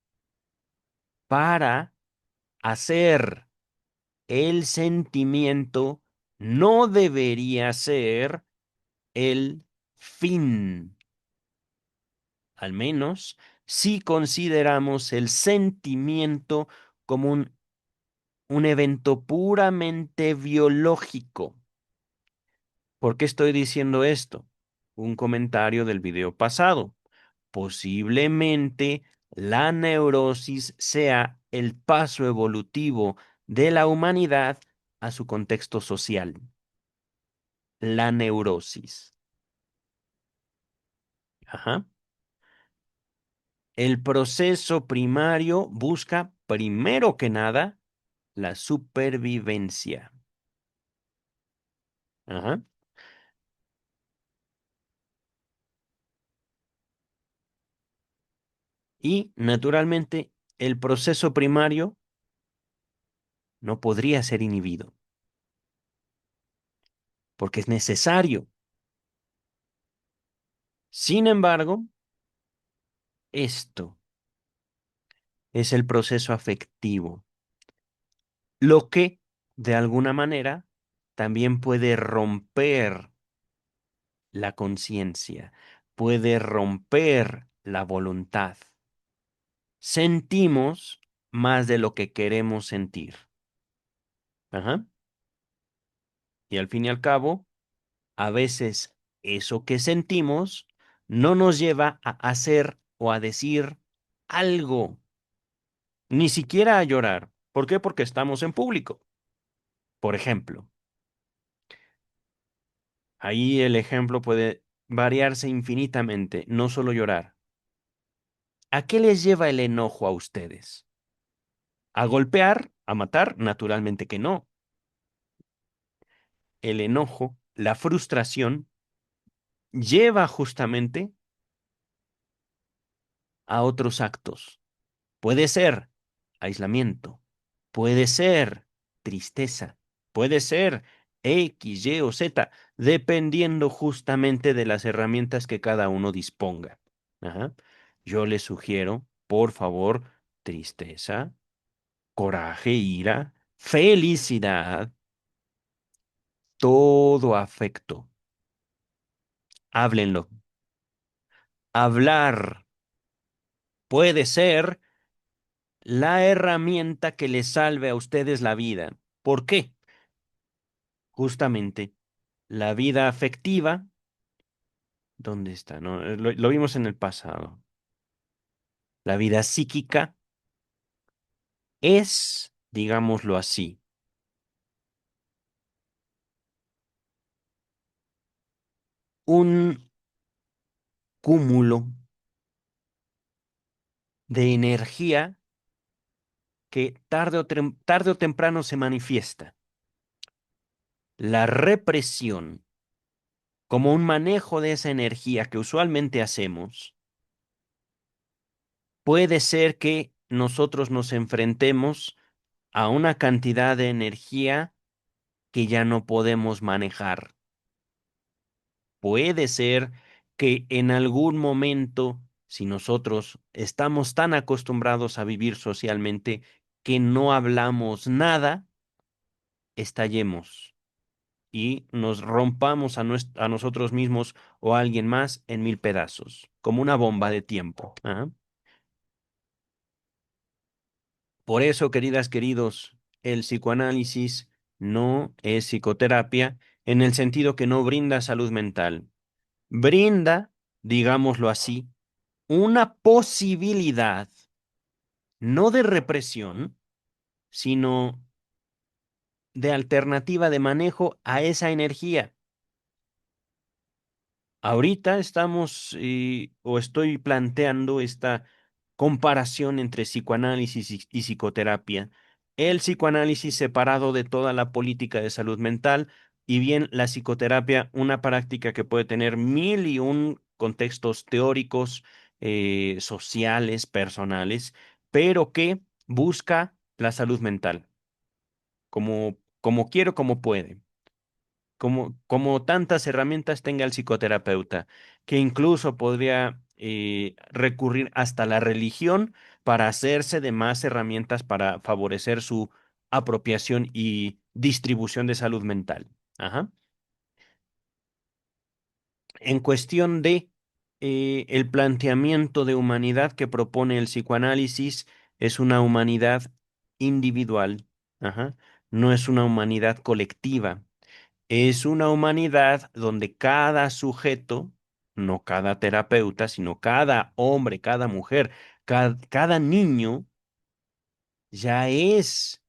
para hacer. El sentimiento no debería ser el fin, al menos si consideramos el sentimiento como un evento puramente biológico. ¿Por qué estoy diciendo esto? Un comentario del video pasado. Posiblemente la neurosis sea el paso evolutivo de la humanidad a su contexto social. La neurosis. Ajá. El proceso primario busca, primero que nada, la supervivencia. Ajá. Y, naturalmente, el proceso primario no podría ser inhibido, porque es necesario. Sin embargo, esto es el proceso afectivo, lo que, de alguna manera, también puede romper la conciencia, puede romper la voluntad. Sentimos más de lo que queremos sentir. Ajá. Y al fin y al cabo, a veces eso que sentimos no nos lleva a hacer o a decir algo, ni siquiera a llorar. ¿Por qué? Porque estamos en público. Por ejemplo, ahí el ejemplo puede variarse infinitamente, no solo llorar. ¿A qué les lleva el enojo a ustedes? ¿A golpear? ¿A matar? Naturalmente que no. El enojo, la frustración, lleva justamente a otros actos. Puede ser aislamiento, puede ser tristeza, puede ser X, Y o Z, dependiendo justamente de las herramientas que cada uno disponga. Ajá. Yo le sugiero, por favor, tristeza, coraje, ira, felicidad, todo afecto. Háblenlo. Hablar puede ser la herramienta que les salve a ustedes la vida. ¿Por qué? Justamente la vida afectiva, ¿dónde está? ¿No? Lo vimos en el pasado. La vida psíquica es, digámoslo así, un cúmulo de energía que tarde o temprano se manifiesta. La represión, como un manejo de esa energía que usualmente hacemos, puede ser que nosotros nos enfrentemos a una cantidad de energía que ya no podemos manejar. Puede ser que en algún momento, si nosotros estamos tan acostumbrados a vivir socialmente que no hablamos nada, estallemos y nos rompamos a nosotros mismos o a alguien más en mil pedazos, como una bomba de tiempo. Ajá. Por eso, queridas, queridos, el psicoanálisis no es psicoterapia en el sentido que no brinda salud mental. Brinda, digámoslo así, una posibilidad, no de represión, sino de alternativa de manejo a esa energía. Ahorita estamos o estoy planteando esta comparación entre psicoanálisis y psicoterapia. El psicoanálisis separado de toda la política de salud mental y bien la psicoterapia, una práctica que puede tener mil y un contextos teóricos, sociales, personales, pero que busca la salud mental, como quiero, como puede como tantas herramientas tenga el psicoterapeuta, que incluso podría recurrir hasta la religión para hacerse de más herramientas para favorecer su apropiación y distribución de salud mental. Ajá. En cuestión de el planteamiento de humanidad que propone el psicoanálisis, es una humanidad individual, ajá, no es una humanidad colectiva. Es una humanidad donde cada sujeto, no cada terapeuta, sino cada hombre, cada mujer, cada niño ya es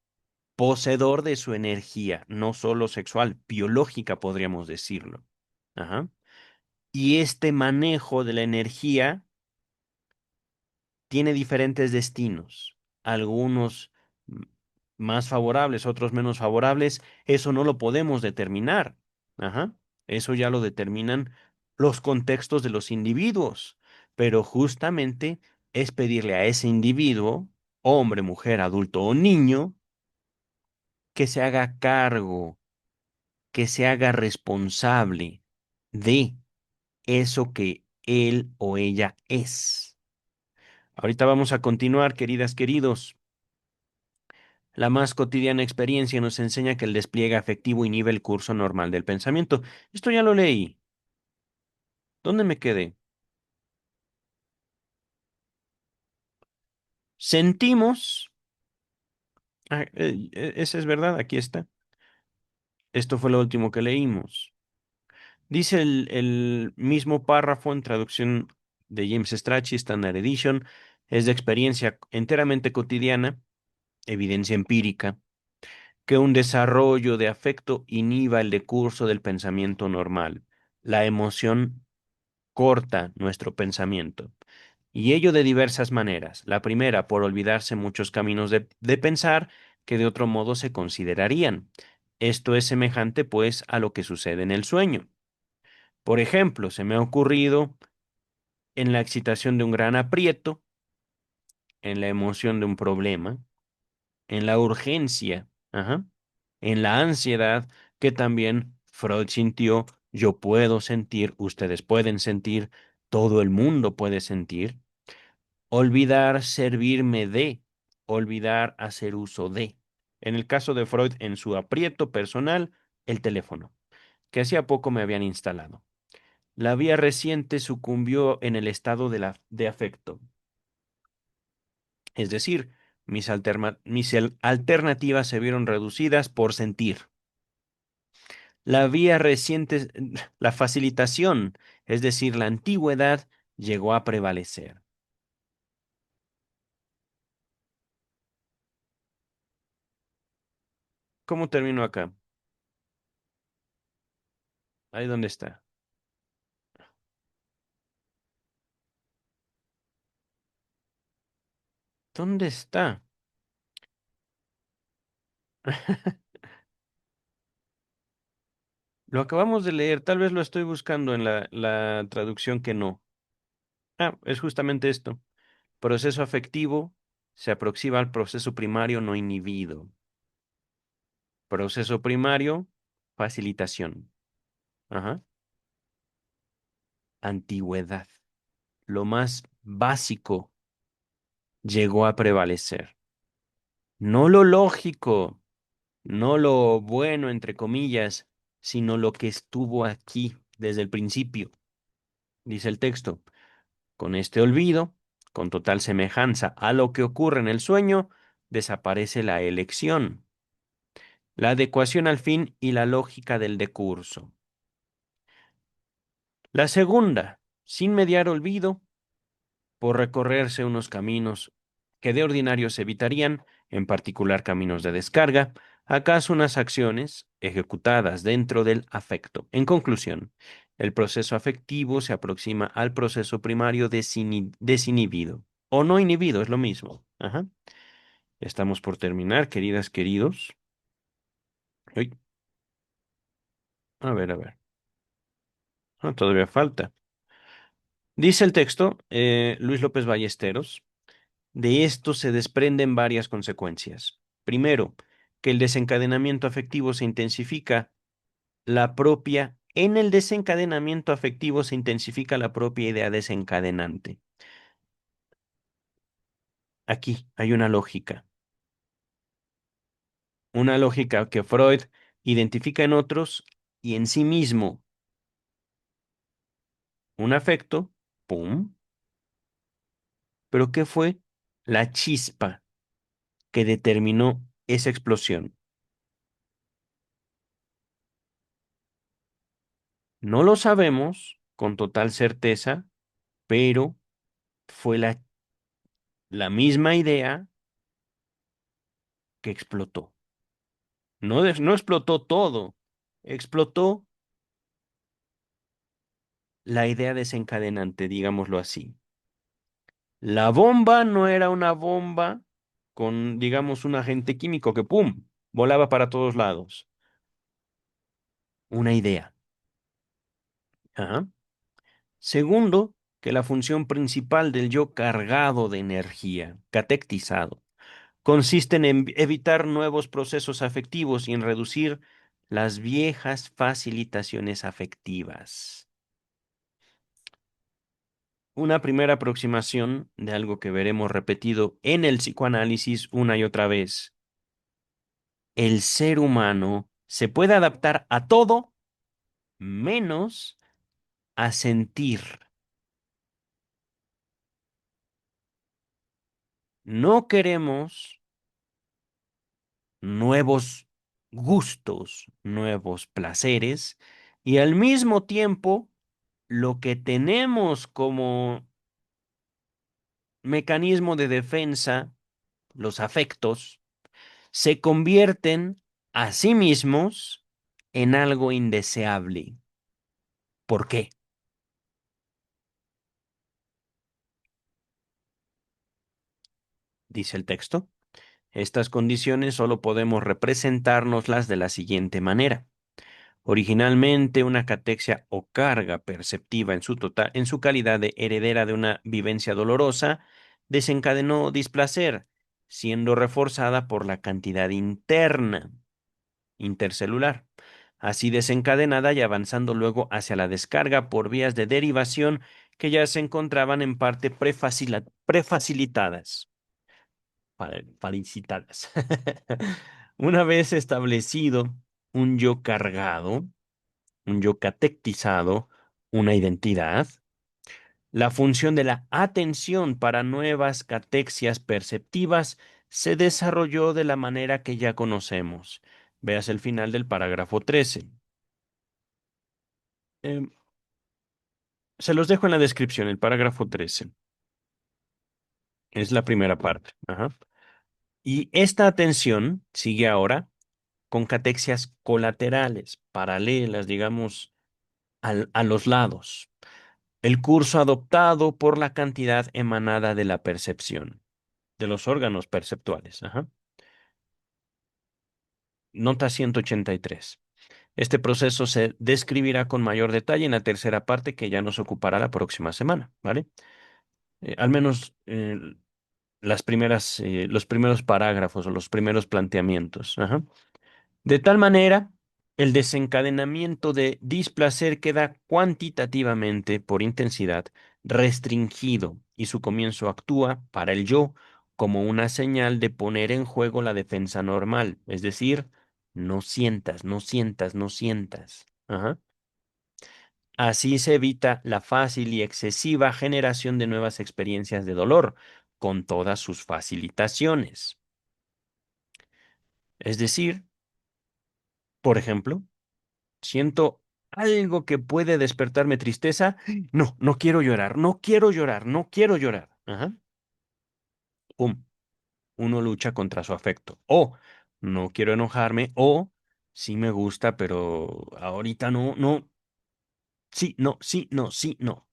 poseedor de su energía, no solo sexual, biológica podríamos decirlo. Ajá. Y este manejo de la energía tiene diferentes destinos, algunos m- más favorables, otros menos favorables. Eso no lo podemos determinar. Ajá. Eso ya lo determinan los contextos de los individuos, pero justamente es pedirle a ese individuo, hombre, mujer, adulto o niño, que se haga cargo, que se haga responsable de eso que él o ella es. Ahorita vamos a continuar, queridas, queridos. La más cotidiana experiencia nos enseña que el despliegue afectivo inhibe el curso normal del pensamiento. Esto ya lo leí. ¿Dónde me quedé? Sentimos. Esa es verdad, aquí está. Esto fue lo último que leímos. Dice el mismo párrafo en traducción de James Strachey, Standard Edition, es de experiencia enteramente cotidiana, evidencia empírica, que un desarrollo de afecto inhiba el decurso del pensamiento normal. La emoción corta nuestro pensamiento. Y ello de diversas maneras. La primera, por olvidarse muchos caminos de pensar que de otro modo se considerarían. Esto es semejante, pues, a lo que sucede en el sueño. Por ejemplo, se me ha ocurrido en la excitación de un gran aprieto, en la emoción de un problema, en la urgencia, ajá, en la ansiedad que también Freud sintió, yo puedo sentir, ustedes pueden sentir, todo el mundo puede sentir. Olvidar servirme de, olvidar hacer uso de. En el caso de Freud, en su aprieto personal, el teléfono, que hacía poco me habían instalado. La vía reciente sucumbió en el estado de afecto, es decir, mis alternativas se vieron reducidas por sentir. La vía reciente, la facilitación, es decir, la antigüedad, llegó a prevalecer. ¿Cómo termino acá? Ahí donde está. ¿Dónde está? Lo acabamos de leer, tal vez lo estoy buscando en la traducción que no. Ah, es justamente esto. Proceso afectivo se aproxima al proceso primario no inhibido. Proceso primario, facilitación. Ajá. Antigüedad. Lo más básico llegó a prevalecer. No lo lógico, no lo bueno, entre comillas, sino lo que estuvo aquí desde el principio. Dice el texto. Con este olvido, con total semejanza a lo que ocurre en el sueño, desaparece la elección, la adecuación al fin y la lógica del decurso. La segunda, sin mediar olvido, por recorrerse unos caminos que de ordinario se evitarían, en particular caminos de descarga, acaso unas acciones ejecutadas dentro del afecto. En conclusión, el proceso afectivo se aproxima al proceso primario desinhibido, o no inhibido, es lo mismo. Ajá. Estamos por terminar, queridas, queridos. Uy, a ver. Ah, todavía falta. Dice el texto, Luis López Ballesteros. De esto se desprenden varias consecuencias. Primero, que el desencadenamiento afectivo se intensifica en el desencadenamiento afectivo se intensifica la propia idea desencadenante. Aquí hay una lógica que Freud identifica en otros y en sí mismo. Un afecto, ¡pum! Pero ¿qué fue? La chispa que determinó esa explosión. No lo sabemos con total certeza, pero fue la misma idea que explotó. No, no explotó todo, explotó la idea desencadenante, digámoslo así. La bomba no era una bomba con, digamos, un agente químico que, ¡pum!, volaba para todos lados. Una idea. Ajá. Segundo, que la función principal del yo cargado de energía, catectizado, consiste en evitar nuevos procesos afectivos y en reducir las viejas facilitaciones afectivas. Una primera aproximación de algo que veremos repetido en el psicoanálisis una y otra vez. El ser humano se puede adaptar a todo menos a sentir. No queremos nuevos gustos, nuevos placeres y al mismo tiempo lo que tenemos como mecanismo de defensa, los afectos, se convierten a sí mismos en algo indeseable. ¿Por qué? Dice el texto. Estas condiciones solo podemos representárnoslas de la siguiente manera. Originalmente, una catexia o carga perceptiva en su calidad de heredera de una vivencia dolorosa, desencadenó displacer, siendo reforzada por la cantidad interna, intercelular, así desencadenada y avanzando luego hacia la descarga por vías de derivación que ya se encontraban en parte prefacilitadas. Felicitadas. Una vez establecido un yo cargado, un yo catectizado, una identidad, la función de la atención para nuevas catexias perceptivas se desarrolló de la manera que ya conocemos. Veas el final del parágrafo 13. Em, Se los dejo en la descripción, el parágrafo 13. Es la primera parte. Ajá. Y esta atención sigue ahora con catexias colaterales, paralelas, digamos, a los lados. El curso adoptado por la cantidad emanada de la percepción, de los órganos perceptuales. Ajá. Nota 183. Este proceso se describirá con mayor detalle en la tercera parte que ya nos ocupará la próxima semana, ¿vale? Al menos los primeros parágrafos o los primeros planteamientos. Ajá. De tal manera, el desencadenamiento de displacer queda cuantitativamente, por intensidad, restringido y su comienzo actúa para el yo como una señal de poner en juego la defensa normal, es decir, no sientas, no sientas, no sientas. Ajá. Así se evita la fácil y excesiva generación de nuevas experiencias de dolor, con todas sus facilitaciones. Es decir, por ejemplo, siento algo que puede despertarme tristeza. No, no quiero llorar, no quiero llorar, no quiero llorar. Ajá. Pum. Uno lucha contra su afecto. O no quiero enojarme, o sí me gusta, pero ahorita no, no, sí, no, sí, no, sí, no.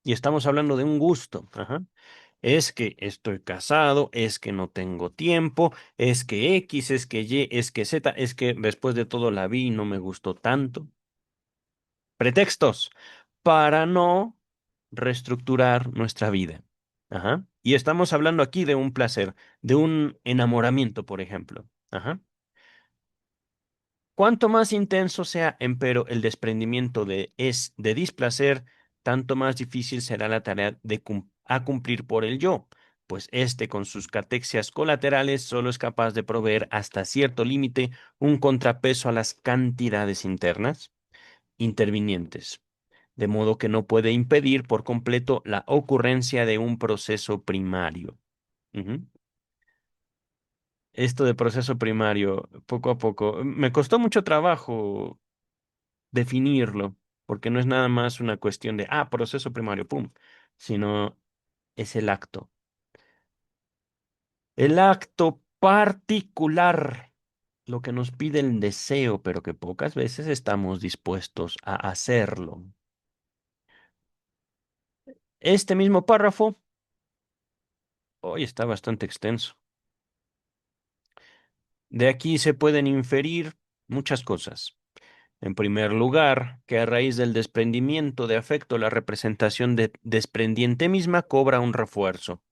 Y estamos hablando de un gusto. Ajá. Es que estoy casado, es que no tengo tiempo, es que X, es que Y, es que Z, es que después de todo la vi y no me gustó tanto. Pretextos para no reestructurar nuestra vida. Ajá. Y estamos hablando aquí de un placer, de un enamoramiento, por ejemplo. Ajá. Cuanto más intenso sea, empero, el desprendimiento de displacer, tanto más difícil será la tarea a cumplir por el yo, pues éste con sus catexias colaterales solo es capaz de proveer hasta cierto límite un contrapeso a las cantidades internas intervinientes, de modo que no puede impedir por completo la ocurrencia de un proceso primario. Ujú. Esto de proceso primario, poco a poco, me costó mucho trabajo definirlo, porque no es nada más una cuestión de, proceso primario, pum, sino es el acto. El acto particular, lo que nos pide el deseo, pero que pocas veces estamos dispuestos a hacerlo. Este mismo párrafo hoy está bastante extenso. De aquí se pueden inferir muchas cosas. En primer lugar, que a raíz del desprendimiento de afecto, la representación desprendiente misma cobra un refuerzo.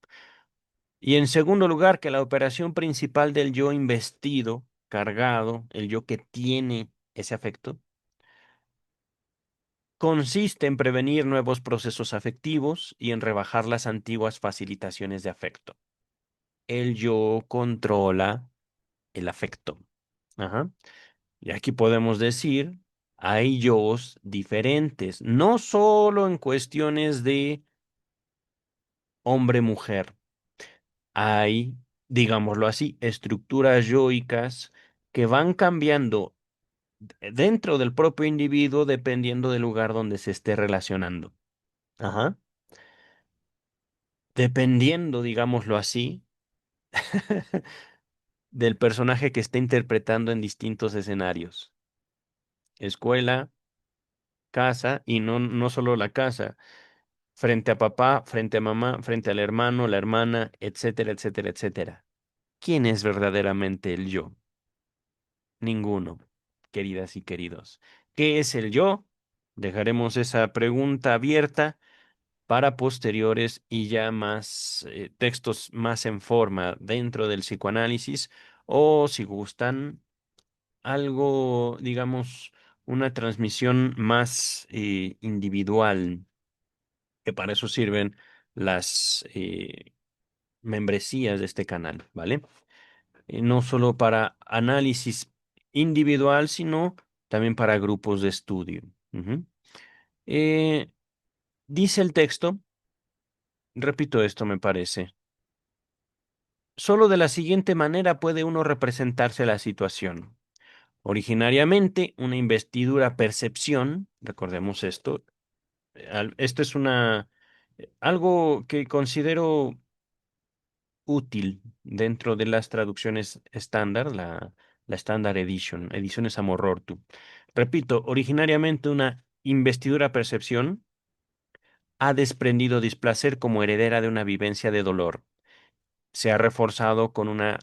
Y en segundo lugar, que la operación principal del yo investido, cargado, el yo que tiene ese afecto, consiste en prevenir nuevos procesos afectivos y en rebajar las antiguas facilitaciones de afecto. El yo controla el afecto. Ajá. Y aquí podemos decir, hay yos diferentes, no solo en cuestiones de hombre-mujer. Hay, digámoslo así, estructuras yoicas que van cambiando dentro del propio individuo dependiendo del lugar donde se esté relacionando. Ajá. Dependiendo, digámoslo así, del personaje que esté interpretando en distintos escenarios. Escuela, casa y no, no solo la casa. Frente a papá, frente a mamá, frente al hermano, la hermana, etcétera, etcétera, etcétera. ¿Quién es verdaderamente el yo? Ninguno, queridas y queridos. ¿Qué es el yo? Dejaremos esa pregunta abierta para posteriores y ya más textos más en forma dentro del psicoanálisis o si gustan algo, digamos, una transmisión más individual, que para eso sirven las membresías de este canal, ¿vale? No solo para análisis individual, sino también para grupos de estudio. Ujú. Eh, Dice el texto, repito esto me parece, solo de la siguiente manera puede uno representarse la situación. Originariamente, una investidura percepción, recordemos esto, esto es algo que considero útil dentro de las traducciones estándar, la Standard Edition, ediciones Amorortu. Repito, originariamente una investidura percepción ha desprendido displacer como heredera de una vivencia de dolor. Se ha reforzado con una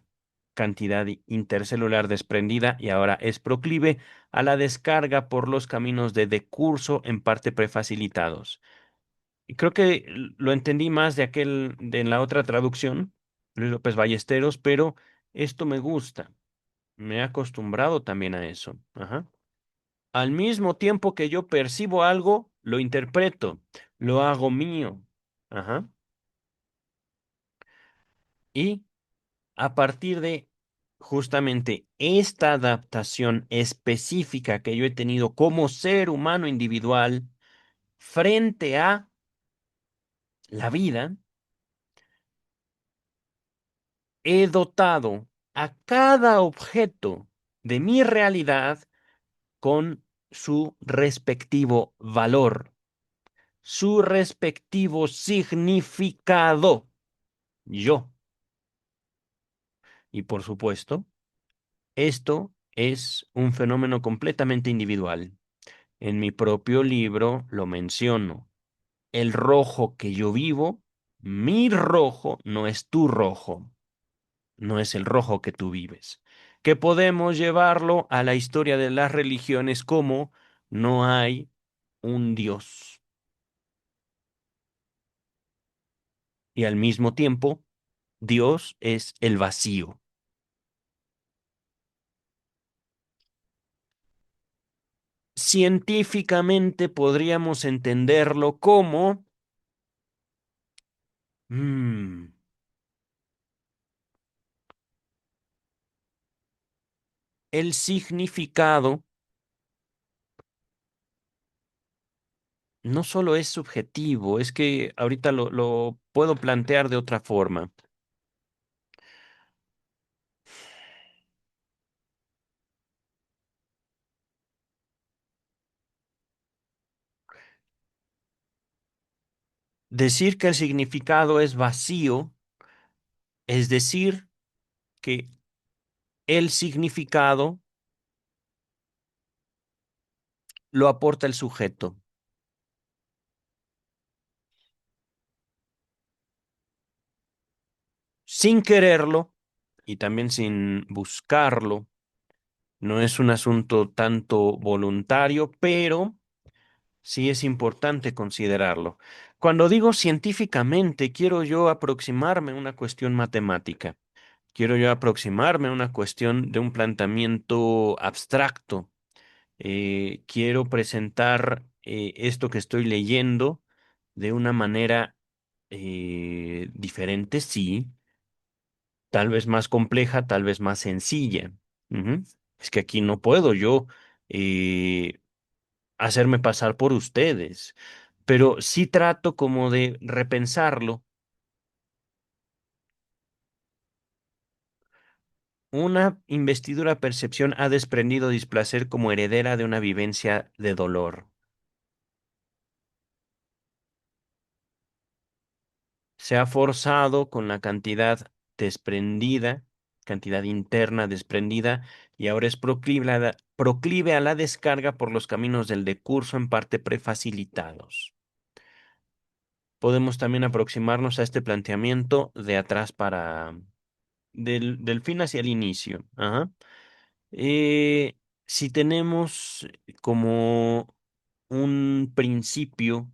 cantidad intercelular desprendida y ahora es proclive a la descarga por los caminos de decurso en parte prefacilitados. Y creo que lo entendí más de la otra traducción, Luis López Ballesteros, pero esto me gusta. Me he acostumbrado también a eso. Ajá. Al mismo tiempo que yo percibo algo, lo interpreto, lo hago mío. Ajá. Y a partir de justamente esta adaptación específica que yo he tenido como ser humano individual frente a la vida, he dotado a cada objeto de mi realidad con su respectivo valor, su respectivo significado. Yo. Y por supuesto, esto es un fenómeno completamente individual. En mi propio libro lo menciono. El rojo que yo vivo, mi rojo no es tu rojo, no es el rojo que tú vives. Que podemos llevarlo a la historia de las religiones como no hay un Dios. Y al mismo tiempo, Dios es el vacío. Científicamente podríamos entenderlo como mm, el significado no solo es subjetivo, es que ahorita lo puedo plantear de otra forma. Decir que el significado es vacío es decir que el significado lo aporta el sujeto, sin quererlo y también sin buscarlo. No es un asunto tanto voluntario, pero sí es importante considerarlo. Cuando digo científicamente, quiero yo aproximarme a una cuestión matemática. Quiero yo aproximarme a una cuestión de un planteamiento abstracto. Quiero presentar esto que estoy leyendo de una manera diferente, sí, tal vez más compleja, tal vez más sencilla. Ujú. Es que aquí no puedo yo eh, hacerme pasar por ustedes, pero sí trato como de repensarlo. Una investidura percepción ha desprendido displacer como heredera de una vivencia de dolor. Se ha forzado con la cantidad desprendida, cantidad interna desprendida, y ahora es proclive a la descarga por los caminos del decurso en parte prefacilitados. Podemos también aproximarnos a este planteamiento de atrás del fin hacia el inicio. Ajá. Eh, Si tenemos como un principio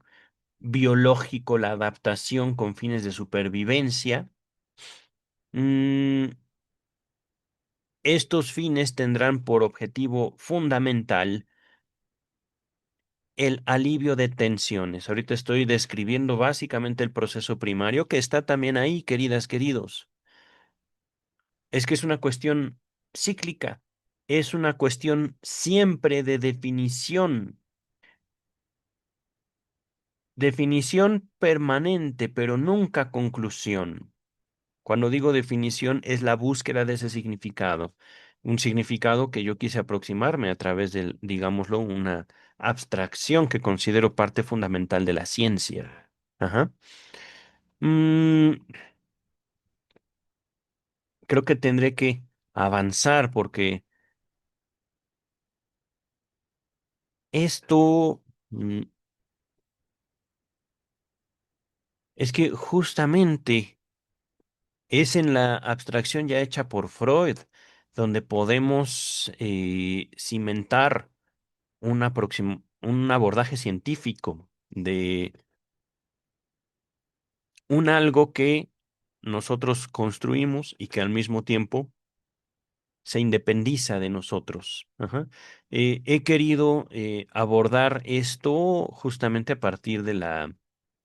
biológico la adaptación con fines de supervivencia, mm, estos fines tendrán por objetivo fundamental el alivio de tensiones. Ahorita estoy describiendo básicamente el proceso primario que está también ahí, queridas, queridos. Es que es una cuestión cíclica, es una cuestión siempre de definición, definición permanente, pero nunca conclusión. Cuando digo definición es la búsqueda de ese significado, un significado que yo quise aproximarme a través de, digámoslo, una abstracción que considero parte fundamental de la ciencia. Ajá. Mm, creo que tendré que avanzar porque esto es que justamente es en la abstracción ya hecha por Freud donde podemos cimentar un abordaje científico de un algo que nosotros construimos y que al mismo tiempo se independiza de nosotros. Ajá. He querido abordar esto justamente a partir de la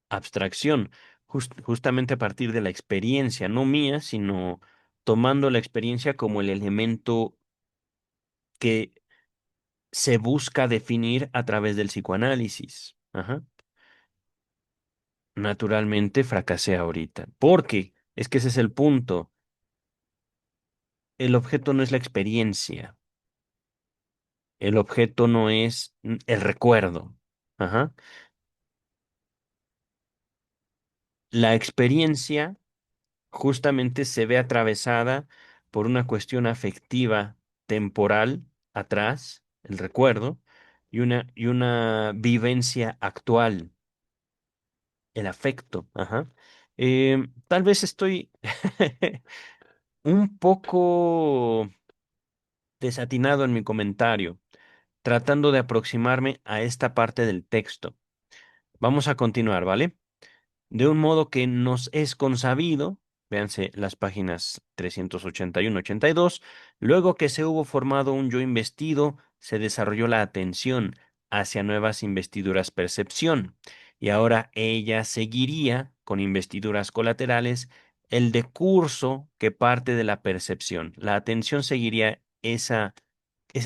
abstracción, justamente a partir de la experiencia, no mía, sino tomando la experiencia como el elemento que se busca definir a través del psicoanálisis. Ajá. Naturalmente fracasé ahorita, porque es que ese es el punto. El objeto no es la experiencia, el objeto no es el recuerdo. Ajá. La experiencia justamente se ve atravesada por una cuestión afectiva temporal atrás, el recuerdo, y una vivencia actual, el afecto. Ajá. Tal vez estoy un poco desatinado en mi comentario, tratando de aproximarme a esta parte del texto. Vamos a continuar, ¿vale? De un modo que nos es consabido, véanse las páginas 381-82, luego que se hubo formado un yo investido, se desarrolló la atención hacia nuevas investiduras percepción, y ahora ella seguiría con investiduras colaterales el decurso que parte de la percepción. La atención seguiría ese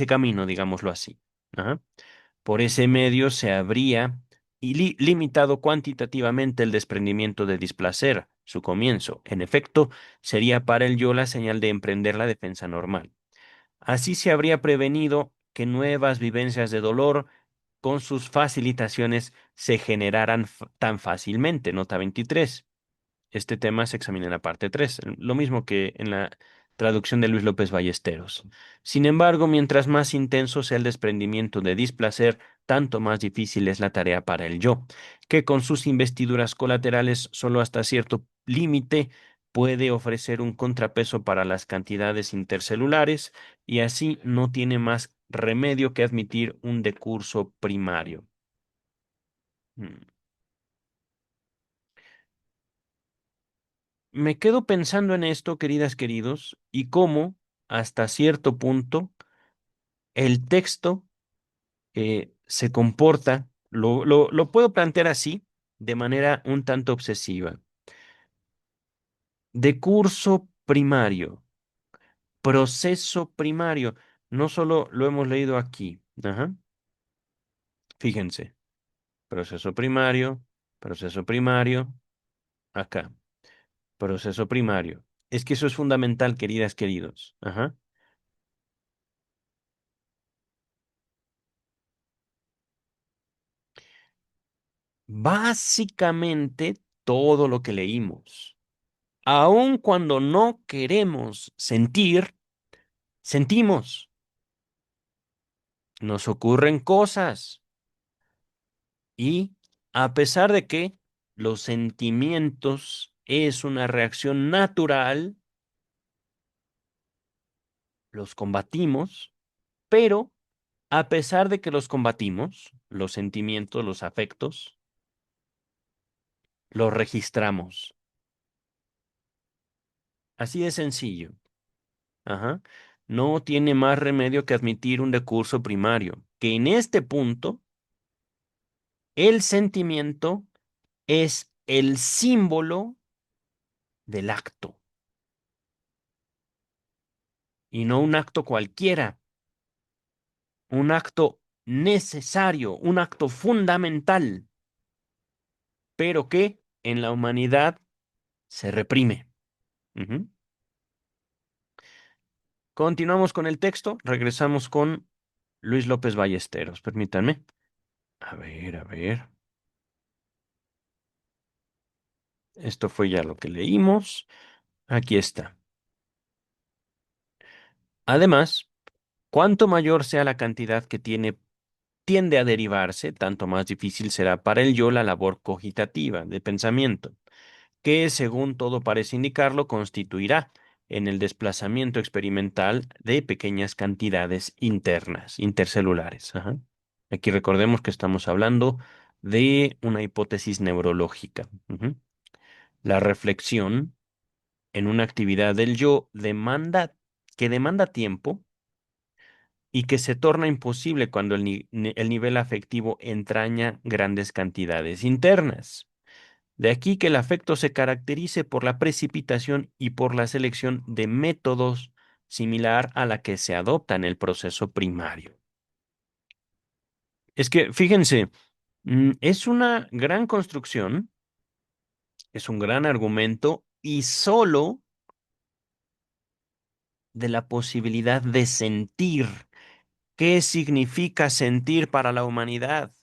camino, digámoslo así. Ajá. Por ese medio se habría limitado cuantitativamente el desprendimiento de displacer, su comienzo. En efecto, sería para el yo la señal de emprender la defensa normal. Así se habría prevenido que nuevas vivencias de dolor con sus facilitaciones se generaran tan fácilmente. Nota 23. Este tema se examina en la parte 3, lo mismo que en la traducción de Luis López Ballesteros. Sin embargo, mientras más intenso sea el desprendimiento de displacer, tanto más difícil es la tarea para el yo, que con sus investiduras colaterales solo hasta cierto límite puede ofrecer un contrapeso para las cantidades intercelulares y así no tiene más remedio que admitir un decurso primario. Mm. Me quedo pensando en esto, queridas, queridos, y cómo, hasta cierto punto, el texto se comporta, lo puedo plantear así, de manera un tanto obsesiva. De curso primario, proceso primario, no solo lo hemos leído aquí, ajá, fíjense, proceso primario, acá, proceso primario. Es que eso es fundamental, queridas, queridos. Ajá. Básicamente todo lo que leímos. Aun cuando no queremos sentir, sentimos. Nos ocurren cosas. Y a pesar de que los sentimientos es una reacción natural, los combatimos, pero A pesar de que los combatimos, los sentimientos, los afectos, los registramos. Así de sencillo. Ajá. No tiene más remedio que admitir un recurso primario, que en este punto el sentimiento es el símbolo del acto y no un acto cualquiera, un acto necesario, un acto fundamental, pero que en la humanidad se reprime. Ujú. Continuamos con el texto, regresamos con Luis López Ballesteros, permítanme. A ver, a ver. Esto fue ya lo que leímos. Aquí está. Además, cuanto mayor sea la cantidad que tiende a derivarse, tanto más difícil será para el yo la labor cogitativa de pensamiento, que según todo parece indicarlo, constituirá en el desplazamiento experimental de pequeñas cantidades internas, intercelulares. Ajá. Aquí recordemos que estamos hablando de una hipótesis neurológica. Ujú. La reflexión en una actividad del yo que demanda tiempo y que se torna imposible cuando el nivel afectivo entraña grandes cantidades internas. De aquí que el afecto se caracterice por la precipitación y por la selección de métodos similar a la que se adopta en el proceso primario. Es que, fíjense, es una gran construcción, es un gran argumento y solo de la posibilidad de sentir. ¿Qué significa sentir para la humanidad?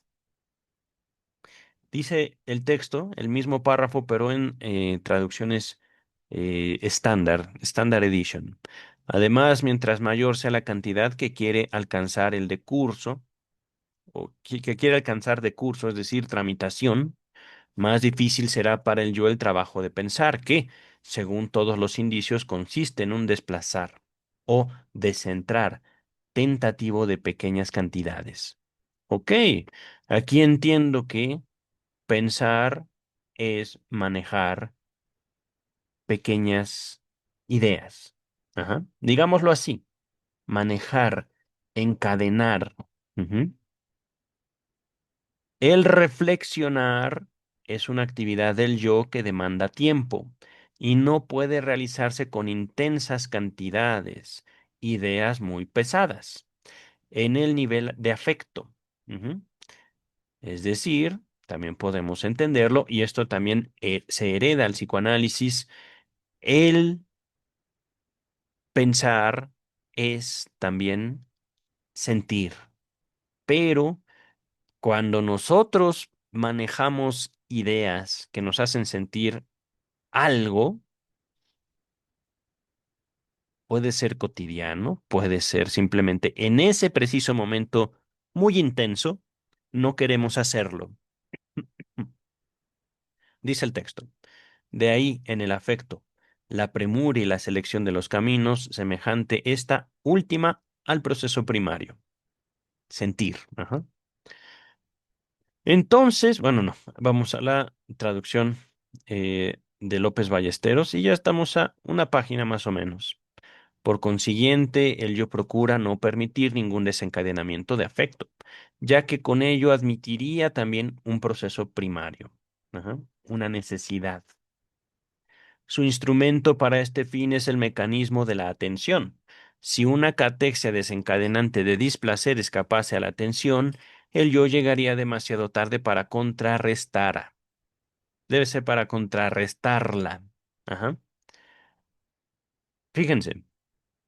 Dice el texto, el mismo párrafo, pero en traducciones estándar, Standard Edition. Además, mientras mayor sea la cantidad que quiere alcanzar el de curso, o que quiere alcanzar de curso, es decir, tramitación, más difícil será para el yo el trabajo de pensar, que, según todos los indicios, consiste en un desplazar o descentrar tentativo de pequeñas cantidades. Ok, aquí entiendo que pensar es manejar pequeñas ideas. Ajá. Digámoslo así, manejar, encadenar. Ujú. El reflexionar es una actividad del yo que demanda tiempo y no puede realizarse con intensas cantidades, ideas muy pesadas, en el nivel de afecto. Ujú. Es decir, también podemos entenderlo, y esto también se hereda al psicoanálisis, el pensar es también sentir, pero cuando nosotros manejamos ideas que nos hacen sentir algo, puede ser cotidiano, puede ser simplemente en ese preciso momento muy intenso, no queremos hacerlo. Dice el texto. De ahí en el afecto, la premura y la selección de los caminos, semejante esta última al proceso primario, sentir. Ajá. Entonces, bueno, no, vamos a la traducción de López Ballesteros y ya estamos a una página más o menos. Por consiguiente, el yo procura no permitir ningún desencadenamiento de afecto, ya que con ello admitiría también un proceso primario, ajá, una necesidad. Su instrumento para este fin es el mecanismo de la atención. Si una catexia desencadenante de displacer escapase a la atención, el yo llegaría demasiado tarde para contrarrestar. Debe ser para contrarrestarla. Ajá. Fíjense,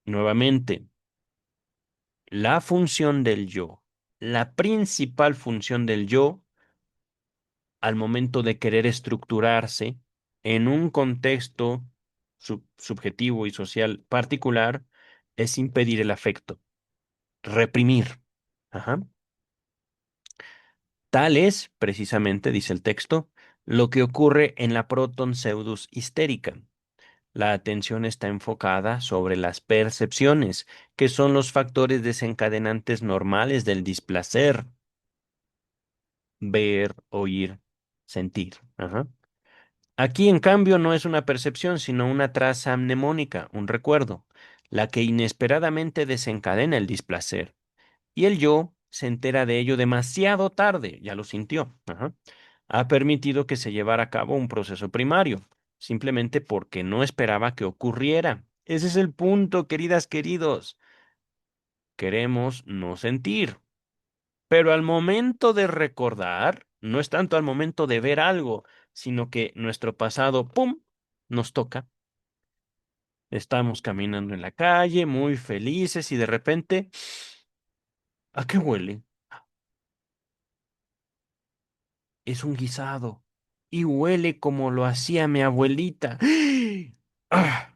nuevamente, la función del yo, la principal función del yo al momento de querer estructurarse en un contexto subjetivo y social particular es impedir el afecto, reprimir. Ajá. Tal es, precisamente, dice el texto, lo que ocurre en la proton pseudus histérica, La atención está enfocada sobre las percepciones, que son los factores desencadenantes normales del displacer: ver, oír, sentir. Ajá. Aquí, en cambio, no es una percepción, sino una traza mnemónica, un recuerdo, la que inesperadamente desencadena el displacer. Y el yo se entera de ello demasiado tarde, ya lo sintió. Ajá. Ha permitido que se llevara a cabo un proceso primario, simplemente porque no esperaba que ocurriera. Ese es el punto, queridas, queridos. Queremos no sentir, pero al momento de recordar, no es tanto al momento de ver algo, sino que nuestro pasado, ¡pum!, nos toca. Estamos caminando en la calle, muy felices, y de repente, ¿a qué huele? Es un guisado y huele como lo hacía mi abuelita. Ah,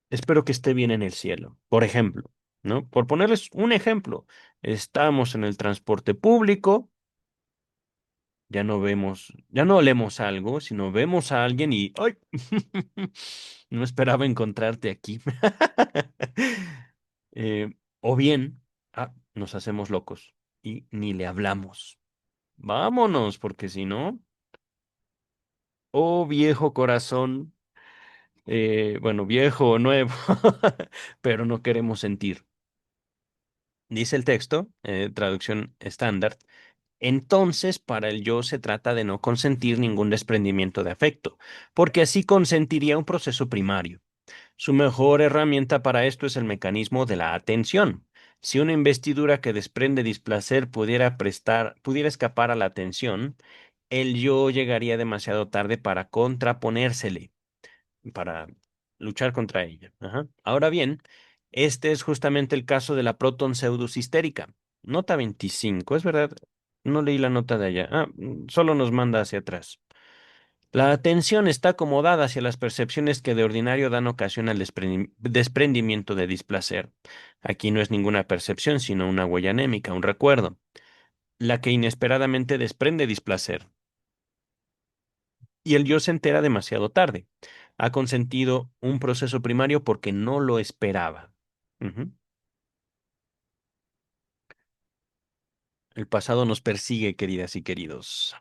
espero que esté bien en el cielo, por ejemplo, ¿no? Por ponerles un ejemplo, estamos en el transporte público, ya no vemos, ya no olemos algo, sino vemos a alguien y ¡ay! No esperaba encontrarte aquí. O bien, nos hacemos locos y ni le hablamos. Vámonos, porque si no, oh viejo corazón, bueno, viejo o nuevo, pero no queremos sentir. Dice el texto, traducción estándar. Entonces, para el yo se trata de no consentir ningún desprendimiento de afecto, porque así consentiría un proceso primario. Su mejor herramienta para esto es el mecanismo de la atención. Si una investidura que desprende displacer pudiera escapar a la atención, el yo llegaría demasiado tarde para contraponérsele, para luchar contra ella. Ajá. Ahora bien, este es justamente el caso de la proton pseudocistérica. Nota 25, es verdad. No leí la nota de allá. Solo nos manda hacia atrás. La atención está acomodada hacia las percepciones que de ordinario dan ocasión al desprendimiento de displacer. Aquí no es ninguna percepción, sino una huella anémica, un recuerdo, la que inesperadamente desprende displacer. Y el yo se entera demasiado tarde. Ha consentido un proceso primario porque no lo esperaba. Ujú. El pasado nos persigue, queridas y queridos,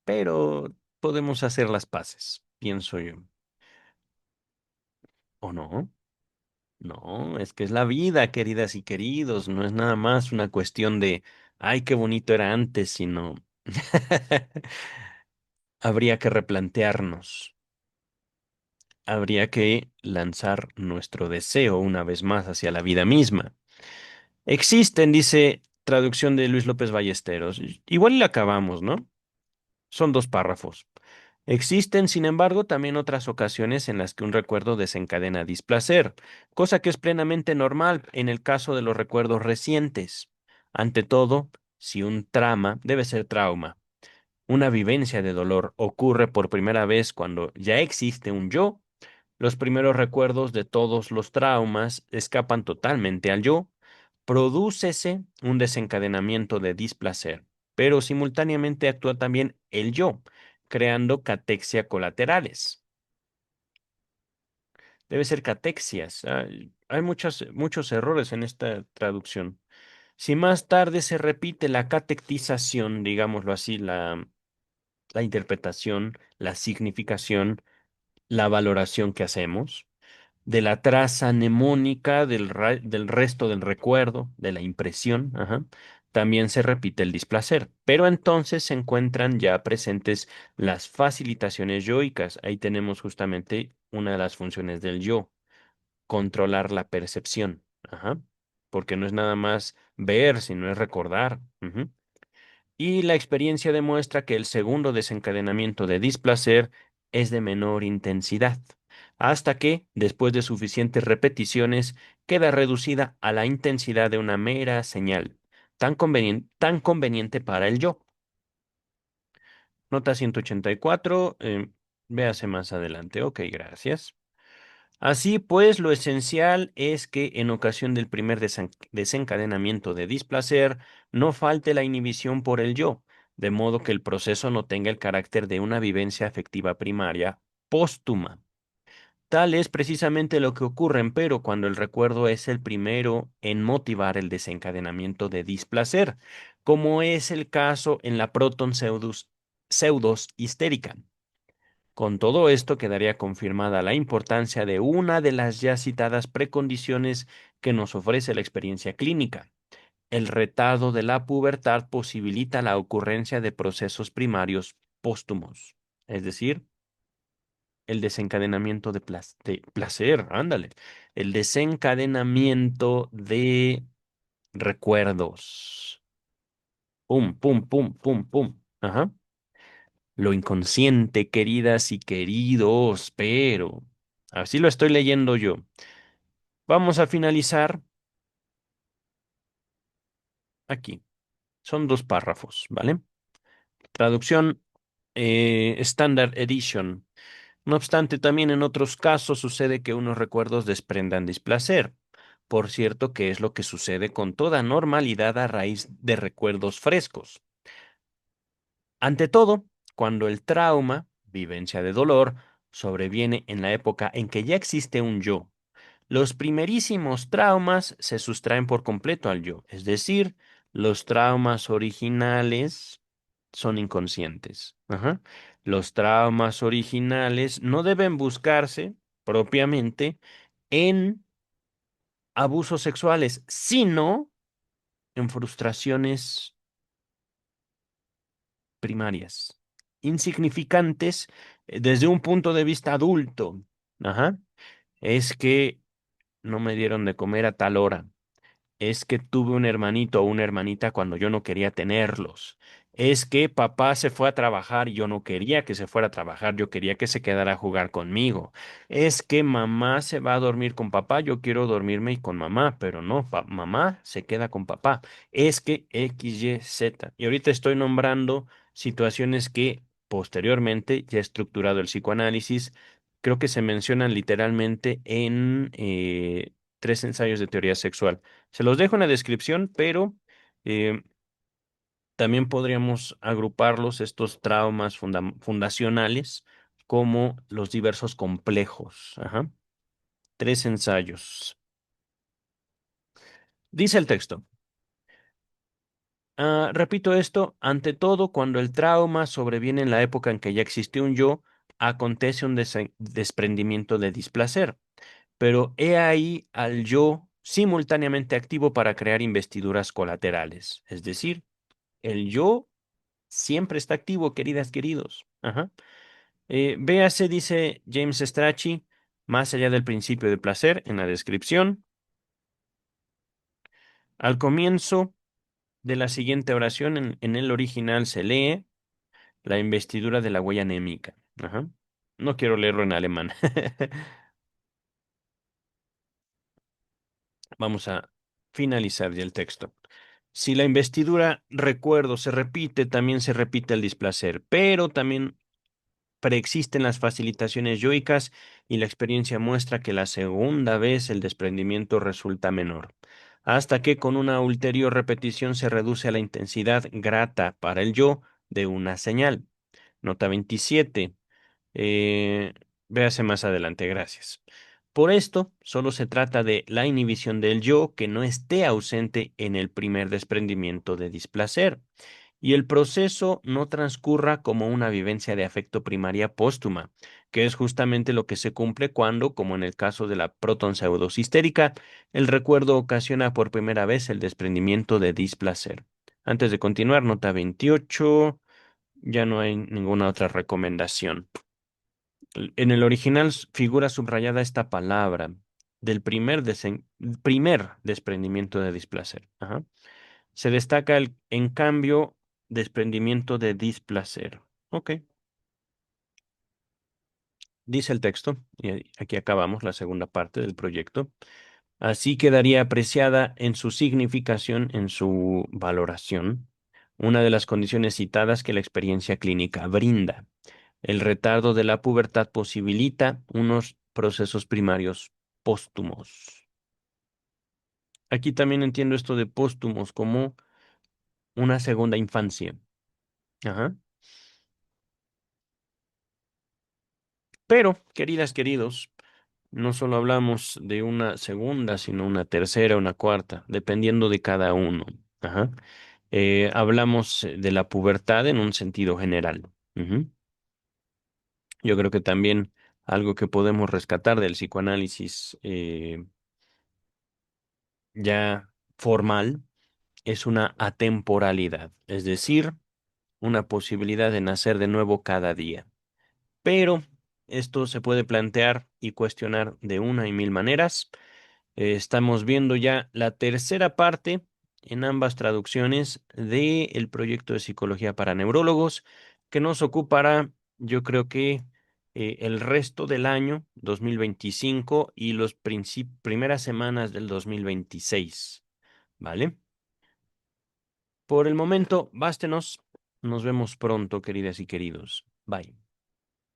pero podemos hacer las paces, pienso yo. ¿O no? No, es que es la vida, queridas y queridos. No es nada más una cuestión de, ay, qué bonito era antes, sino habría que replantearnos. Habría que lanzar nuestro deseo una vez más hacia la vida misma. Existen, dice traducción de Luis López Ballesteros. Igual y la acabamos, ¿no? Son dos párrafos. Existen, sin embargo, también otras ocasiones en las que un recuerdo desencadena displacer, cosa que es plenamente normal en el caso de los recuerdos recientes. Ante todo, si un trama debe ser trauma, una vivencia de dolor ocurre por primera vez cuando ya existe un yo, los primeros recuerdos de todos los traumas escapan totalmente al yo, prodúcese un desencadenamiento de displacer, pero simultáneamente actúa también el yo, creando catexia colaterales. Debe ser catexias. Hay muchos errores en esta traducción. Si más tarde se repite la catectización, digámoslo así, la interpretación, la significación, la valoración que hacemos, de la traza mnemónica del resto del recuerdo, de la impresión, ajá, también se repite el displacer. Pero entonces se encuentran ya presentes las facilitaciones yoicas. Ahí tenemos justamente una de las funciones del yo, controlar la percepción. Ajá. Porque no es nada más ver, sino es recordar. Ujú. Y la experiencia demuestra que el segundo desencadenamiento de displacer es de menor intensidad, hasta que, después de suficientes repeticiones, queda reducida a la intensidad de una mera señal, tan conveniente para el yo. Nota 184, véase más adelante. Ok, gracias. Así pues, lo esencial es que en ocasión del primer desencadenamiento de displacer, no falte la inhibición por el yo, de modo que el proceso no tenga el carácter de una vivencia afectiva primaria póstuma. Tal es precisamente lo que ocurre, pero cuando el recuerdo es el primero en motivar el desencadenamiento de displacer, como es el caso en la proton pseudos histérica. Con todo esto quedaría confirmada la importancia de una de las ya citadas precondiciones que nos ofrece la experiencia clínica. El retardo de la pubertad posibilita la ocurrencia de procesos primarios póstumos, es decir, el desencadenamiento de placer, ándale, el desencadenamiento de recuerdos. Pum, pum, pum, pum, pum. Ajá. Lo inconsciente, queridas y queridos, pero así lo estoy leyendo yo. Vamos a finalizar aquí. Son dos párrafos, ¿vale? Traducción Standard Edition. No obstante, también en otros casos sucede que unos recuerdos desprendan displacer. Por cierto, que es lo que sucede con toda normalidad a raíz de recuerdos frescos. Ante todo, cuando el trauma, vivencia de dolor, sobreviene en la época en que ya existe un yo. Los primerísimos traumas se sustraen por completo al yo, es decir, los traumas originales son inconscientes. Ajá. Los traumas originales no deben buscarse propiamente en abusos sexuales, sino en frustraciones primarias, insignificantes desde un punto de vista adulto. Ajá. Es que no me dieron de comer a tal hora. Es que tuve un hermanito o una hermanita cuando yo no quería tenerlos. Es que papá se fue a trabajar y yo no quería que se fuera a trabajar, yo quería que se quedara a jugar conmigo. Es que mamá se va a dormir con papá, yo quiero dormirme con mamá, pero no, mamá se queda con papá. Es que X, Y, Z. Y ahorita estoy nombrando situaciones que posteriormente, ya estructurado el psicoanálisis, creo que se mencionan literalmente en tres ensayos de teoría sexual. Se los dejo en la descripción, pero eh, también podríamos agruparlos, estos traumas fundacionales, como los diversos complejos. Ajá. Tres ensayos. Dice el texto. Repito esto, ante todo, cuando el trauma sobreviene en la época en que ya existió un yo, acontece un desprendimiento de displacer. Pero he ahí al yo simultáneamente activo para crear investiduras colaterales. Es decir, el yo siempre está activo, queridas, queridos. Ajá. Véase, dice James Strachey, más allá del principio de placer, en la descripción. Al comienzo de la siguiente oración, en el original se lee la investidura de la huella anémica. Ajá. No quiero leerlo en alemán. Vamos a finalizar ya el texto. Si la investidura, recuerdo, se repite, también se repite el displacer, pero también preexisten las facilitaciones yoicas y la experiencia muestra que la segunda vez el desprendimiento resulta menor, hasta que con una ulterior repetición se reduce a la intensidad grata para el yo de una señal. Nota 27. Eh, Véase más adelante, gracias. Por esto, solo se trata de la inhibición del yo que no esté ausente en el primer desprendimiento de displacer, y el proceso no transcurra como una vivencia de afecto primaria póstuma, que es justamente lo que se cumple cuando, como en el caso de la proton histérica, el recuerdo ocasiona por primera vez el desprendimiento de displacer. Antes de continuar, nota 28, ya no hay ninguna otra recomendación. En el original figura subrayada esta palabra del primer desprendimiento de displacer. Ajá. Se destaca en cambio, desprendimiento de displacer. Ok, dice el texto, y aquí acabamos la segunda parte del proyecto. Así quedaría apreciada en su significación, en su valoración, una de las condiciones citadas que la experiencia clínica brinda. El retardo de la pubertad posibilita unos procesos primarios póstumos. Aquí también entiendo esto de póstumos como una segunda infancia. Ajá. Pero, queridas, queridos, no solo hablamos de una segunda, sino una tercera, una cuarta, dependiendo de cada uno. Ajá. Hablamos de la pubertad en un sentido general. Ujú. Yo creo que también algo que podemos rescatar del psicoanálisis ya formal es una atemporalidad, es decir, una posibilidad de nacer de nuevo cada día. Pero esto se puede plantear y cuestionar de una y mil maneras. Estamos viendo ya la tercera parte en ambas traducciones del proyecto de psicología para neurólogos, que nos ocupará, yo creo que el resto del año 2025 y los primeras semanas del 2026. ¿Vale? Por el momento, bástenos. Nos vemos pronto, queridas y queridos. Bye.